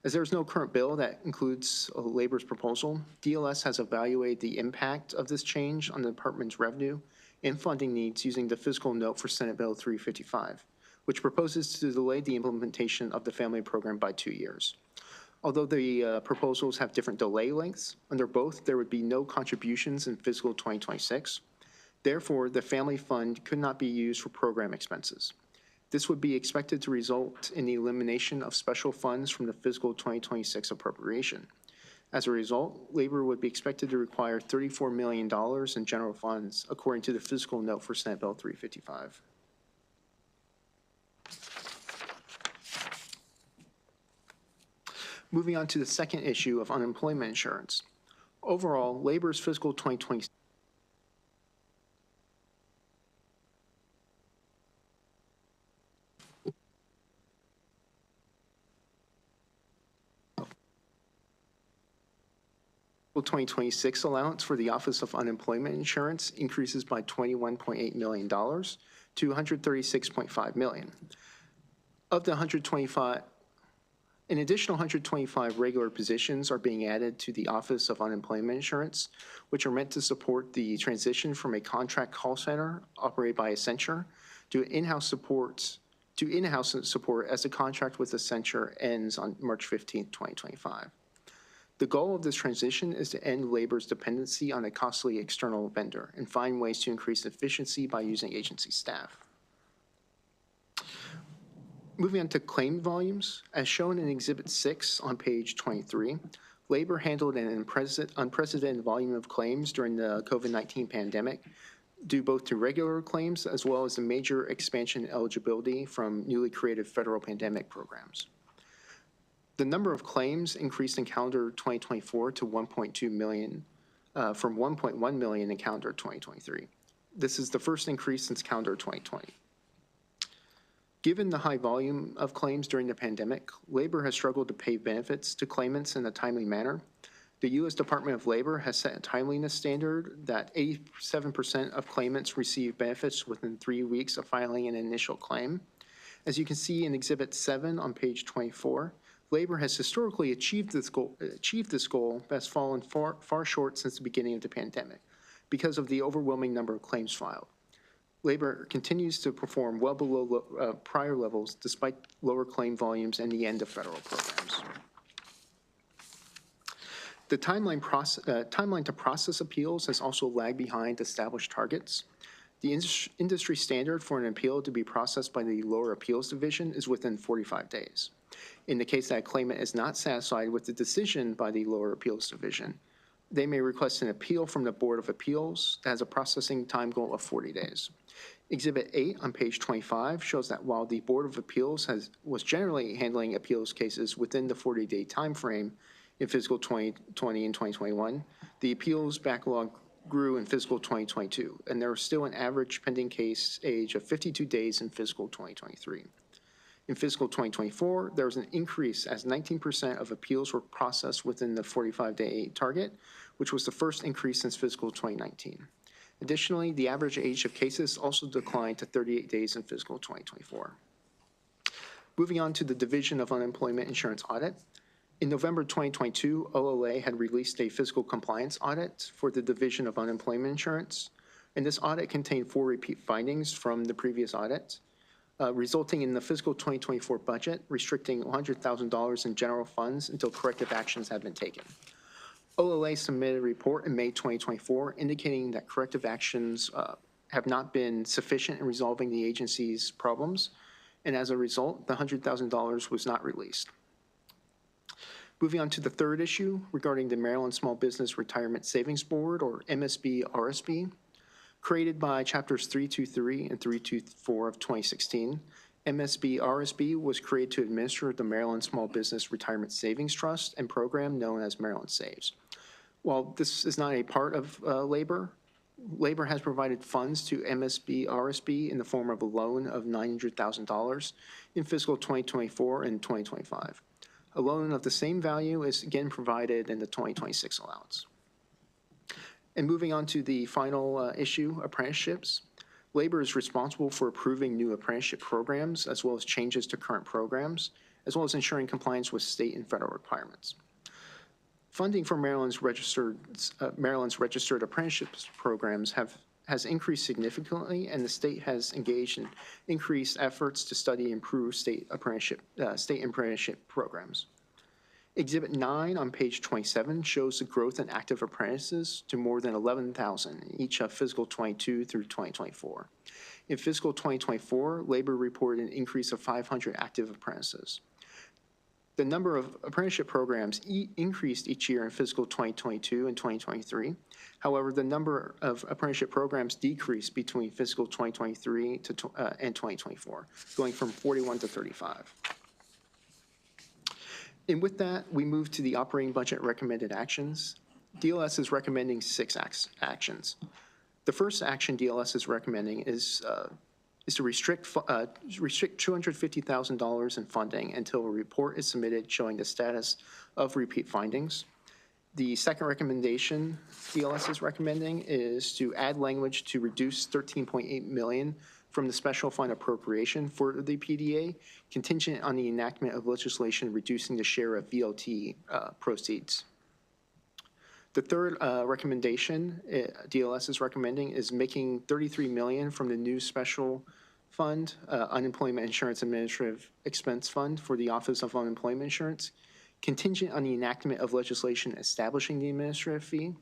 As there is no current bill that includes Labor's proposal, DLS has evaluated the impact of this change on the department's revenue and funding needs using the fiscal note for Senate Bill 355, which proposes to delay the implementation of the family program by 2 years. Although the proposals have different delay lengths, under both there would be no contributions in fiscal 2026. Therefore, the family fund could not be used for program expenses. This would be expected to result in the elimination of special funds from the fiscal 2026 appropriation. As a result, Labor would be expected to require $34 million in general funds, according to the fiscal note for Senate Bill 355. Moving on to the second issue of unemployment insurance. Overall, Labor's fiscal 2026 2026 allowance for the Office of Unemployment Insurance increases by $21.8 million to $136.5 million. Of the 125, an additional 125 regular positions are being added to the Office of Unemployment Insurance, which are meant to support the transition from a contract call center operated by Accenture to in-house support as the contract with Accenture ends on March 15, 2025. The goal of this transition is to end Labor's dependency on a costly external vendor and find ways to increase efficiency by using agency staff. Moving on to claim volumes, as shown in Exhibit 6 on page 23, Labor handled an unprecedented volume of claims during the COVID-19 pandemic, due both to regular claims as well as the major expansion eligibility from newly created federal pandemic programs. The number of claims increased in calendar 2024 to 1.2 million from 1.1 million in calendar 2023. This is the first increase since calendar 2020. Given the high volume of claims during the pandemic, labor has struggled to pay benefits to claimants in a timely manner. The U.S. Department of Labor has set a timeliness standard that 87% of claimants receive benefits within 3 weeks of filing an initial claim. As you can see in Exhibit 7 on page 24, labor has historically achieved this goal, but has fallen far short since the beginning of the pandemic because of the overwhelming number of claims filed. Labor continues to perform well below prior levels despite lower claim volumes and the end of federal programs. The timeline to process appeals has also lagged behind established targets. The industry standard for an appeal to be processed by the lower appeals division is within 45 days. In the case that a claimant is not satisfied with the decision by the lower appeals division, they may request an appeal from the Board of Appeals that has a processing time goal of 40 days. Exhibit 8 on page 25 shows that while the Board of Appeals was generally handling appeals cases within the 40-day time frame in fiscal 2020 and 2021, the appeals backlog grew in fiscal 2022, and there was still an average pending case age of 52 days in fiscal 2023. In fiscal 2024, there was an increase as 19% of appeals were processed within the 45-day target, which was the first increase since fiscal 2019. Additionally, the average age of cases also declined to 38 days in fiscal 2024. Moving on to the Division of Unemployment Insurance Audit. In November 2022, OLA had released a fiscal compliance audit for the Division of Unemployment Insurance, and this audit contained 4 repeat findings from the previous audit, resulting in the fiscal 2024 budget restricting $100,000 in general funds until corrective actions have been taken. OLA submitted a report in May 2024 indicating that corrective actions have not been sufficient in resolving the agency's problems, and as a result, the $100,000 was not released. Moving on to the third issue regarding the Maryland Small Business Retirement Savings Board, or MSB-RSB. Created by Chapters 323 and 324 of 2016, MSB-RSB was created to administer the Maryland Small Business Retirement Savings Trust and program known as Maryland Saves. While this is not a part of labor has provided funds to MSB-RSB in the form of a loan of $900,000 in fiscal 2024 and 2025. A loan of the same value is again provided in the 2026 allowance. And moving on to the final issue, apprenticeships. Labor is responsible for approving new apprenticeship programs as well as changes to current programs, as well as ensuring compliance with state and federal requirements. Funding for Maryland's registered apprenticeships programs has increased significantly, and the state has engaged in increased efforts to study and improve state apprenticeship programs. Exhibit 9 on page 27 shows the growth in active apprentices to more than 11,000 in each of fiscal 22 through 2024. In fiscal 2024, labor reported an increase of 500 active apprentices. The number of apprenticeship programs increased each year in fiscal 2022 and 2023. However, the number of apprenticeship programs decreased between fiscal 2023 and 2024, going from 41 to 35. And with that, we move to the operating budget recommended actions. DLS is recommending 6 actions. The first action DLS is recommending is to restrict $250,000 in funding until a report is submitted showing the status of repeat findings. The second recommendation DLS is recommending is to add language to reduce $13.8 million from the special fund appropriation for the PDA, contingent on the enactment of legislation reducing the share of VLT proceeds. The third recommendation DLS is recommending is making $33 million from the new special fund, Unemployment Insurance Administrative Expense Fund for the Office of Unemployment Insurance, contingent on the enactment of legislation establishing the administrative fee.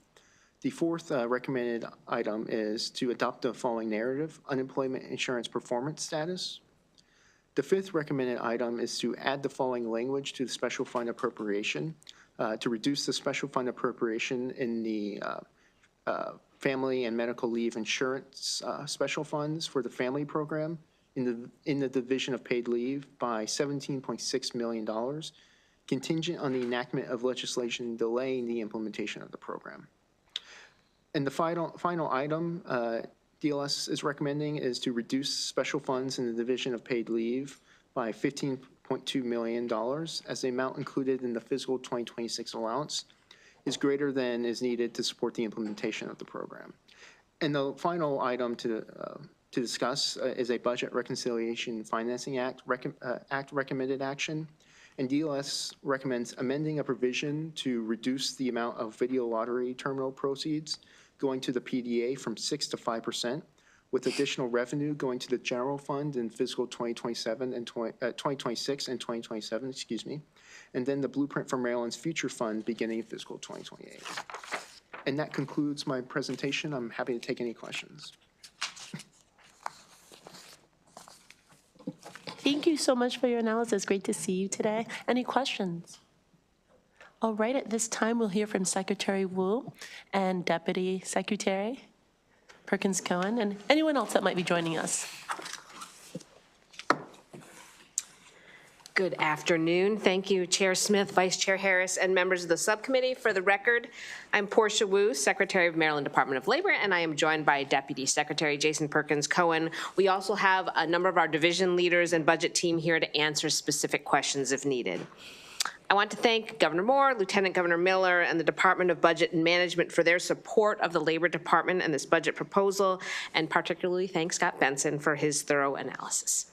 The fourth recommended item is to adopt the following narrative: unemployment insurance performance status. The fifth recommended item is to add the following language to the special fund appropriation to reduce the special fund appropriation in the family and medical leave insurance special funds for the family program in the division of paid leave by $17.6 million, contingent on the enactment of legislation delaying the implementation of the program. And the final item DLS is recommending is to reduce special funds in the division of paid leave by $15.2 million, as the amount included in the fiscal 2026 allowance is greater than is needed to support the implementation of the program. And the final item to discuss is a Budget Reconciliation Financing Act recommended action. And DLS recommends amending a provision to reduce the amount of video lottery terminal proceeds going to the PDA from 6 to 5%, with additional revenue going to the general fund in fiscal 2027 and 2026 and 2027, excuse me, and then the Blueprint for Maryland's Future Fund beginning fiscal 2028. And that concludes my presentation. I'm happy to take any questions. Thank you so much for your analysis. Great to see you today. Any questions? All right, at this time, we'll hear from Secretary Wu and Deputy Secretary Perkins-Cohen, and anyone else that might be joining us. Good afternoon. Thank you, Chair Smith, Vice Chair Harris, and members of the subcommittee. For the record, I'm Portia Wu, Secretary of Maryland Department of Labor, and I am joined by Deputy Secretary Jason Perkins-Cohen. We also have a number of our division leaders and budget team here to answer specific questions if needed. I want to thank Governor Moore, Lieutenant Governor Miller, and the Department of Budget and Management for their support of the Labor Department and this budget proposal, and particularly thank Scott Benson for his thorough analysis.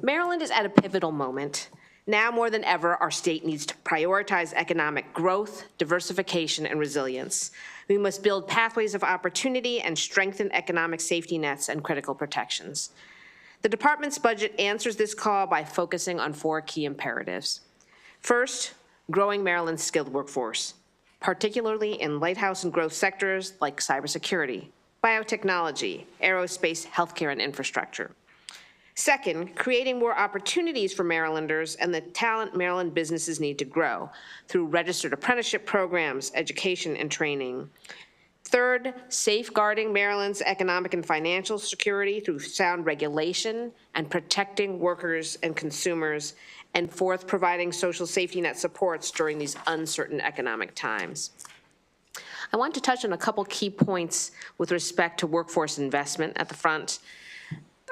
Maryland is at a pivotal moment. Now more than ever, our state needs to prioritize economic growth, diversification, and resilience. We must build pathways of opportunity and strengthen economic safety nets and critical protections. The department's budget answers this call by focusing on 4 key imperatives. First, growing Maryland's skilled workforce, particularly in lighthouse and growth sectors like cybersecurity, biotechnology, aerospace, healthcare, and infrastructure. Second, creating more opportunities for Marylanders and the talent Maryland businesses need to grow through registered apprenticeship programs, education, and training. Third, safeguarding Maryland's economic and financial security through sound regulation and protecting workers and consumers. And fourth, providing social safety net supports during these uncertain economic times. I want to touch on a couple key points with respect to workforce investment at the front.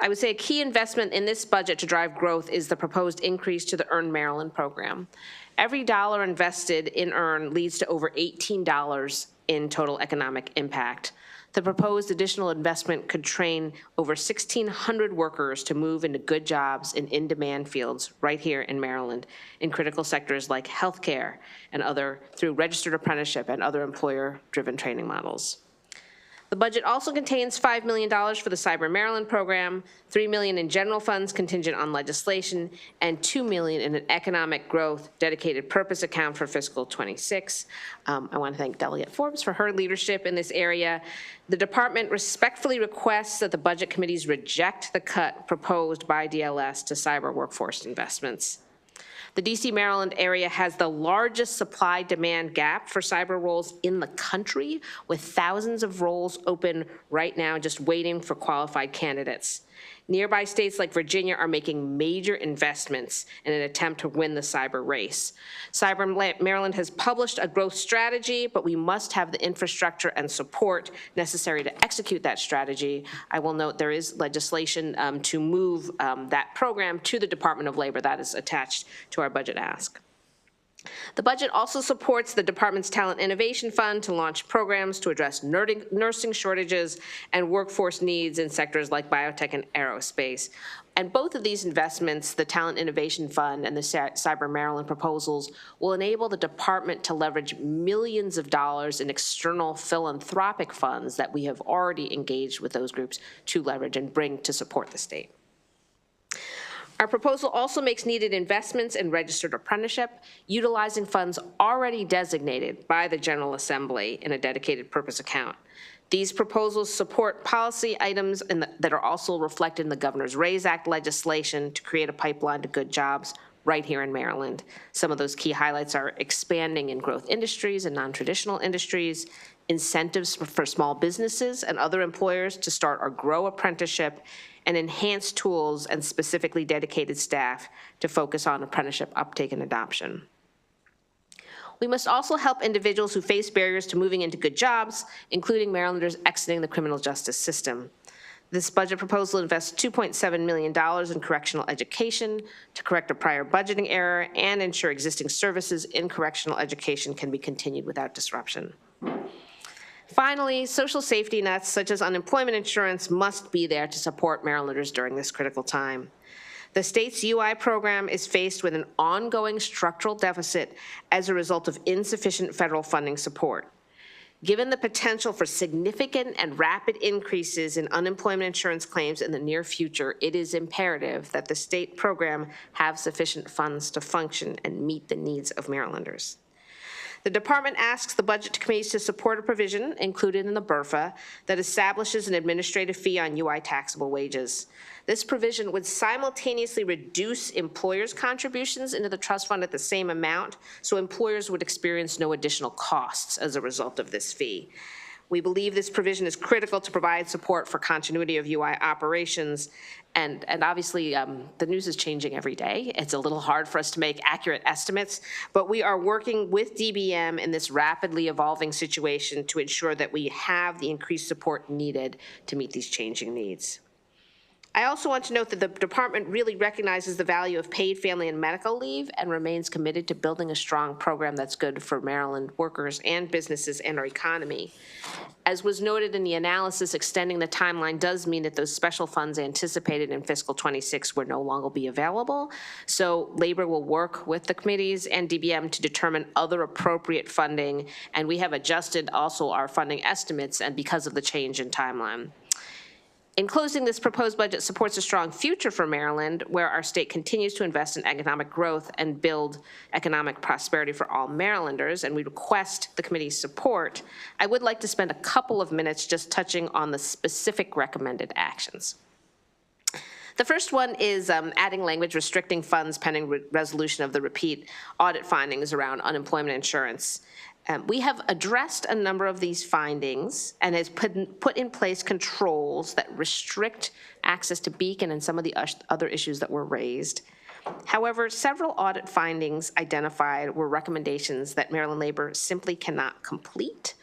I would say a key investment in this budget to drive growth is the proposed increase to the Earn Maryland program. Every dollar invested in Earn leads to over $18 in total economic impact. The proposed additional investment could train over 1,600 workers to move into good jobs in in-demand fields right here in Maryland in critical sectors like healthcare and other through registered apprenticeship and other employer-driven training models. The budget also contains $5 million for the Cyber Maryland program, $3 million in general funds contingent on legislation, and $2 million in an economic growth dedicated purpose account for fiscal 26. I want to thank Delegate Forbes for her leadership in this area. The department respectfully requests that the budget committees reject the cut proposed by DLS to cyber workforce investments. The DC Maryland area has the largest supply-demand gap for cyber roles in the country, with thousands of roles open right now just waiting for qualified candidates. Nearby states like Virginia are making major investments in an attempt to win the cyber race. Cyber Maryland has published a growth strategy, but we must have the infrastructure and support necessary to execute that strategy. I will note there is legislation to move that program to the Department of Labor that is attached to our budget ask. The budget also supports the department's Talent Innovation Fund to launch programs to address nursing shortages and workforce needs in sectors like biotech and aerospace. And both of these investments, the Talent Innovation Fund and the Cyber Maryland proposals, will enable the department to leverage millions of dollars in external philanthropic funds that we have already engaged with those groups to leverage and bring to support the state. Our proposal also makes needed investments in registered apprenticeship, utilizing funds already designated by the General Assembly in a dedicated purpose account. These proposals support policy items that are also reflected in the Governor's RAISE Act legislation to create a pipeline to good jobs right here in Maryland. Some of those key highlights are expanding in growth industries and non-traditional industries, incentives for small businesses and other employers to start or grow apprenticeship, and enhanced tools and specifically dedicated staff to focus on apprenticeship uptake and adoption. We must also help individuals who face barriers to moving into good jobs, including Marylanders exiting the criminal justice system. This budget proposal invests $2.7 million in correctional education to correct a prior budgeting error and ensure existing services in correctional education can be continued without disruption. Finally, social safety nets such as unemployment insurance must be there to support Marylanders during this critical time. The state's UI program is faced with an ongoing structural deficit as a result of insufficient federal funding support. Given the potential for significant and rapid increases in unemployment insurance claims in the near future, it is imperative that the state program have sufficient funds to function and meet the needs of Marylanders. The department asks the budget committees to support a provision included in the BRFA that establishes an administrative fee on UI taxable wages. This provision would simultaneously reduce employers' contributions into the trust fund at the same amount, so employers would experience no additional costs as a result of this fee. We believe this provision is critical to provide support for continuity of UI operations, and obviously the news is changing every day. It's a little hard for us to make accurate estimates, but we are working with DBM in this rapidly evolving situation to ensure that we have the increased support needed to meet these changing needs. I also want to note that the department really recognizes the value of paid family and medical leave and remains committed to building a strong program that's good for Maryland workers and businesses and our economy. As was noted in the analysis, extending the timeline does mean that those special funds anticipated in fiscal 26 will no longer be available. So Labor will work with the committees and DBM to determine other appropriate funding, and we have adjusted also our funding estimates and because of the change in timeline. In closing, this proposed budget supports a strong future for Maryland, where our state continues to invest in economic growth and build economic prosperity for all Marylanders, and we request the committee's support. I would like to spend a couple of minutes just touching on the specific recommended actions. The first one is adding language restricting funds pending resolution of the repeat audit findings around unemployment insurance. We have addressed a number of these findings and has put in place controls that restrict access to Beacon and some of the other issues that were raised. However, several audit findings identified were recommendations that Maryland Labor simply cannot complete.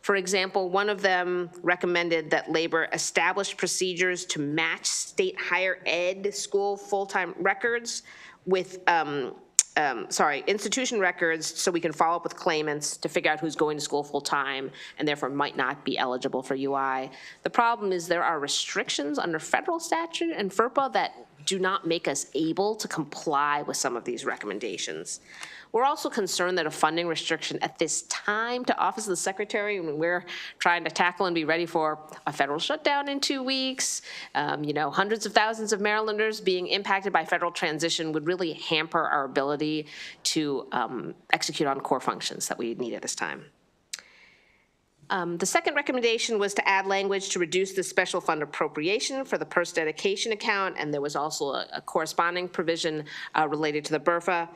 For example, one of them recommended that Labor establish procedures to match state higher ed school full-time records with institution records so we can follow up with claimants to figure out who's going to school full-time and therefore might not be eligible for UI. The problem is there are restrictions under federal statute and FERPA that do not make us able to comply with some of these recommendations. We're also concerned that a funding restriction at this time to Office of the Secretary, when we're trying to tackle and be ready for a federal shutdown in 2 weeks, hundreds of thousands of Marylanders being impacted by federal transition would really hamper our ability to execute on core functions that we need at this time. The second recommendation was to add language to reduce the special fund appropriation for the purse dedication account, and there was also a corresponding provision related to the BRFA.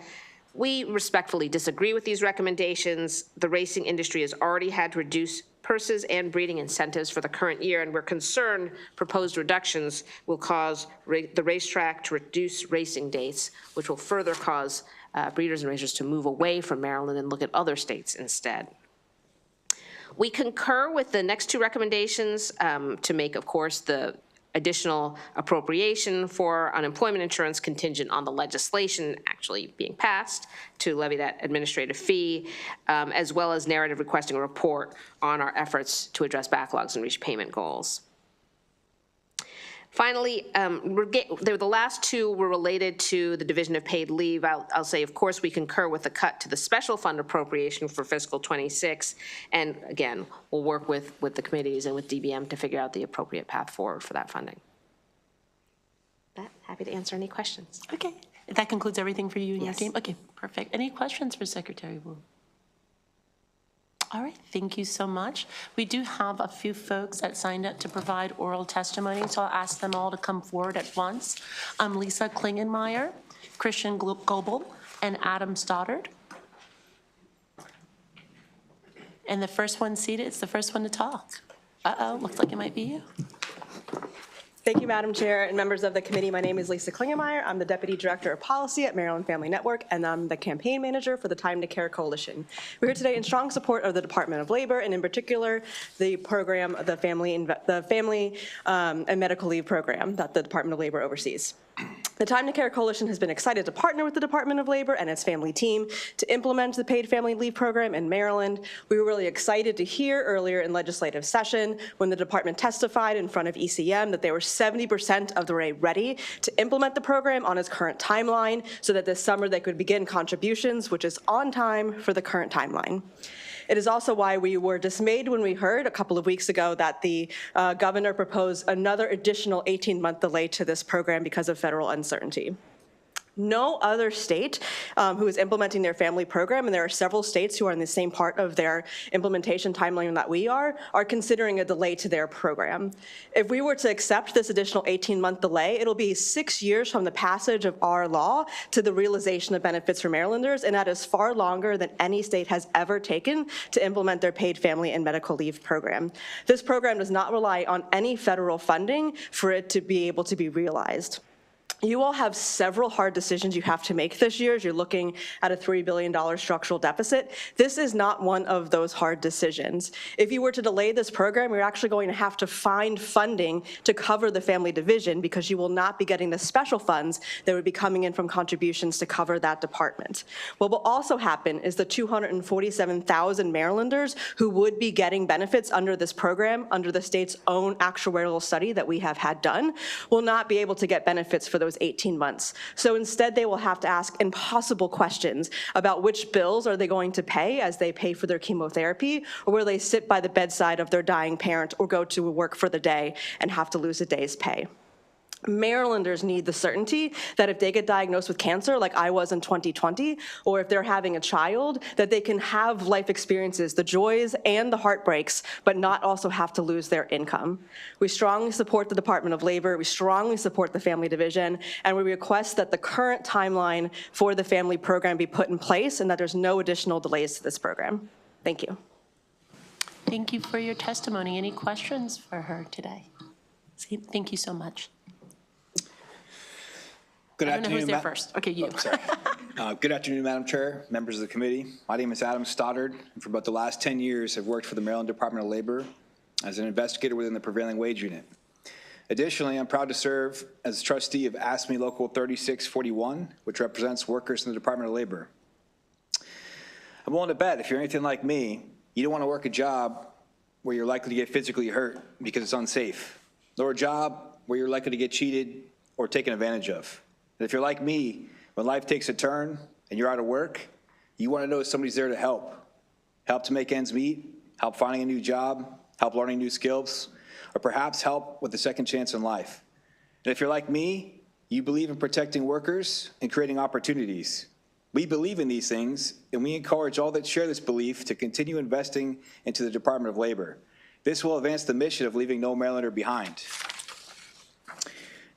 We respectfully disagree with these recommendations. The racing industry has already had to reduce purses and breeding incentives for the current year, and we're concerned proposed reductions will cause the racetrack to reduce racing dates, which will further cause breeders and racers to move away from Maryland and look at other states instead. We concur with the next two recommendations to make, of course, the additional appropriation for unemployment insurance contingent on the legislation actually being passed to levy that administrative fee, as well as narrative requesting a report on our efforts to address backlogs and reach payment goals. Finally, the last two were related to the division of paid leave. I'll say, of course, we concur with the cut to the special fund appropriation for fiscal 26. And again, we'll work with the committees and with DBM to figure out the appropriate path forward for that funding. Happy to answer any questions. Okay, that concludes everything for you and your team? Okay, perfect. Any questions for Secretary Wu? All right, thank you so much. We do have a few folks that signed up to provide oral testimony, so I'll ask them all to come forward at once. Lisa Klingenmeyer, Christian Goebel, and Adam Stoddard. And the first one seated is the first one to talk. Uh-oh, looks like it might be you. Thank you, Madam Chair and members of the committee. My name is Lisa Klingemeyer. I'm the Deputy Director of Policy at Maryland Family Network, and I'm the campaign manager for the Time to Care Coalition. We're here today in strong support of the Department of Labor, and in particular, the program, the Family and Medical Leave Program that the Department of Labor oversees. The Time to Care Coalition has been excited to partner with the Department of Labor and its family team to implement the paid family leave program in Maryland. We were really excited to hear earlier in legislative session when the department testified in front of ECM that they were 70% of the way ready to implement the program on its current timeline so that this summer they could begin contributions, which is on time for the current timeline. It is also why we were dismayed when we heard a couple of weeks ago that the governor proposed another additional 18-month delay to this program because of federal uncertainty. No other state who is implementing their family program, and there are several states who are in the same part of their implementation timeline that we are considering a delay to their program. If we were to accept this additional 18-month delay, it'll be 6 years from the passage of our law to the realization of benefits for Marylanders, and that is far longer than any state has ever taken to implement their paid family and medical leave program. This program does not rely on any federal funding for it to be able to be realized. You all have several hard decisions you have to make this year as you're looking at a $3 billion structural deficit. This is not one of those hard decisions. If you were to delay this program, you're actually going to have to find funding to cover the family division because you will not be getting the special funds that would be coming in from contributions to cover that department. What will also happen is the 247,000 Marylanders who would be getting benefits under this program, under the state's own actuarial study that we have had done, will not be able to get benefits for those 18 months. So instead, they will have to ask impossible questions about which bills are they going to pay as they pay for their chemotherapy, or will they sit by the bedside of their dying parent or go to work for the day and have to lose a day's pay. Marylanders need the certainty that if they get diagnosed with cancer, like I was in 2020, or if they're having a child, that they can have life experiences, the joys and the heartbreaks, but not also have to lose their income. We strongly support the Department of Labor, we strongly support the Family Division, and we request that the current timeline for the family program be put in place and that there's no additional delays to this program. Thank you. Thank you for your testimony. Any questions for her today? Thank you so much. Good I don't know who's afternoon. there first. Okay, you. Oh, sorry. Good afternoon, Madam Chair, members of the committee. My name is Adam Stoddard, and for about the last 10 years, I've worked for the Maryland Department of Labor as an investigator within the prevailing wage unit. Additionally, I'm proud to serve as trustee of AFSCME Local 3641, which represents workers in the Department of Labor. I'm willing to bet if you're anything like me, you don't want to work a job where you're likely to get physically hurt because it's unsafe, nor a job where you're likely to get cheated or taken advantage of. And if you're like me, when life takes a turn and you're out of work, you want to know somebody's there to help to make ends meet, help finding a new job, help learning new skills, or perhaps help with a second chance in life. And if you're like me, you believe in protecting workers and creating opportunities. We believe in these things, and we encourage all that share this belief to continue investing into the Department of Labor. This will advance the mission of leaving no Marylander behind.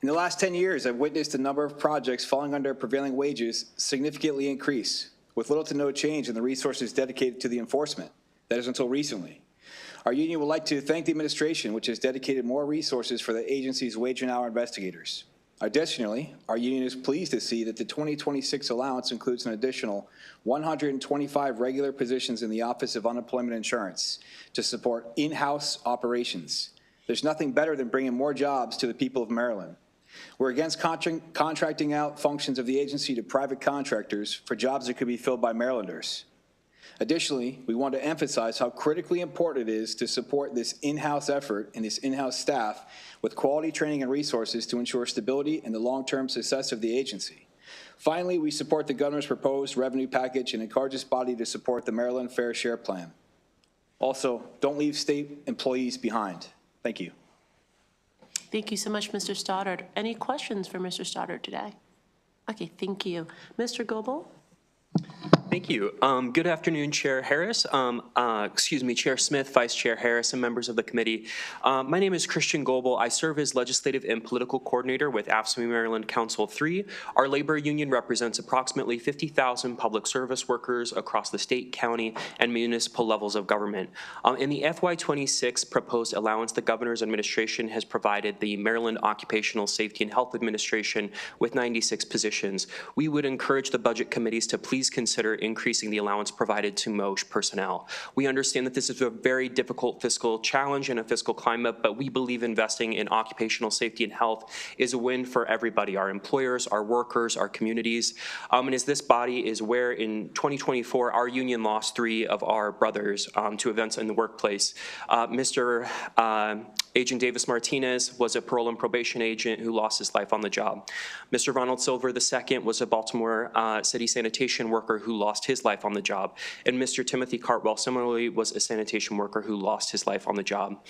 In the last 10 years, I've witnessed the number of projects falling under prevailing wages significantly increase, with little to no change in the resources dedicated to the enforcement. That is until recently. Our union would like to thank the administration, which has dedicated more resources for the agency's wage and hour investigators. Additionally, our union is pleased to see that the 2026 allowance includes an additional 125 regular positions in the Office of Unemployment Insurance to support in-house operations. There's nothing better than bringing more jobs to the people of Maryland. We're against contracting out functions of the agency to private contractors for jobs that could be filled by Marylanders. Additionally, we want to emphasize how critically important it is to support this in-house effort and this in-house staff with quality training and resources to ensure stability and the long-term success of the agency. Finally, we support the governor's proposed revenue package and encourage this body to support the Maryland Fair Share Plan. Also, don't leave state employees behind. Thank you. Thank you so much, Mr. Stoddard. Any questions for Mr. Stoddard today? Okay, thank you. Mr. Goebel? Thank Thank you. Good afternoon, Chair Harris, Chair Smith, Vice Chair Harris, and members of the committee. My name is Christian Goebel. I serve as Legislative and Political Coordinator with AFSCME Maryland Council 3. Our labor union represents approximately 50,000 public service workers across the state, county, and municipal levels of government. In the FY26 proposed allowance, the governor's administration has provided the Maryland Occupational Safety and Health Administration with 96 positions. We would encourage the budget committees to please consider increasing the allowance provided to MOSH personnel. We understand that this is a very difficult fiscal challenge and a fiscal climate, but we believe investing in occupational safety and health is a win for everybody, our employers, our workers, our communities. And as this body is aware, in 2024, our union lost 3 of our brothers to events in the workplace. Mr. Agent Davis Martinez was a parole and probation agent who lost his life on the job. Mr. Ronald Silver II was a Baltimore city sanitation worker who lost his life on the job. And Mr. Timothy Cartwell similarly was a sanitation worker who lost his life on the job.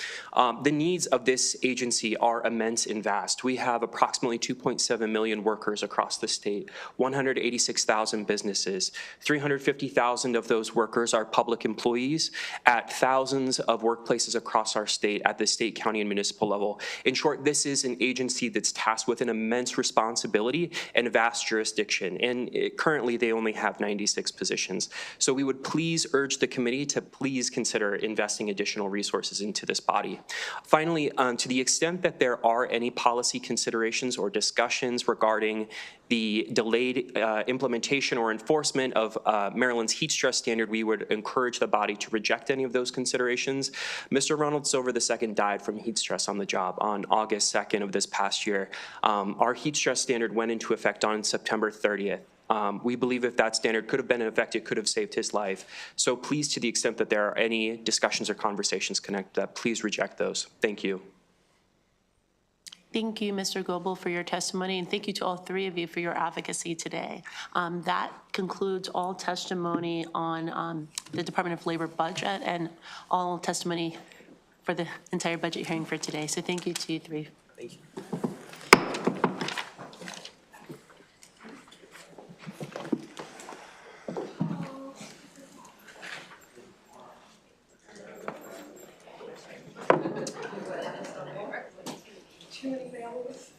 The needs of this agency are immense and vast. We have approximately 2.7 million workers across the state, 186,000 businesses. 350,000 of those workers are public employees at thousands of workplaces across our state at the state, county, and municipal level. In short, this is an agency that's tasked with an immense responsibility and vast jurisdiction, and currently they only have 96 positions. So we would please urge the committee to please consider investing additional resources into this body. Finally, to the extent that there are any policy considerations or discussions regarding the delayed implementation or enforcement of Maryland's heat stress standard, we would encourage the body to reject any of those considerations. Mr. Ronald Silver II died from heat stress on the job on August 2nd of this past year. Our heat stress standard went into effect on September 30th. We believe if that standard could have been in effect, it could have saved his life. So please, to the extent that there are any discussions or conversations connected to that, please reject those. Thank you. Thank you, Mr. Goebel, for your testimony, and thank you to all 3 of you for your advocacy today. That concludes all testimony on the Department of Labor budget and all testimony for the entire budget hearing for today. So thank you to you 3. Thank you. Too many mailers.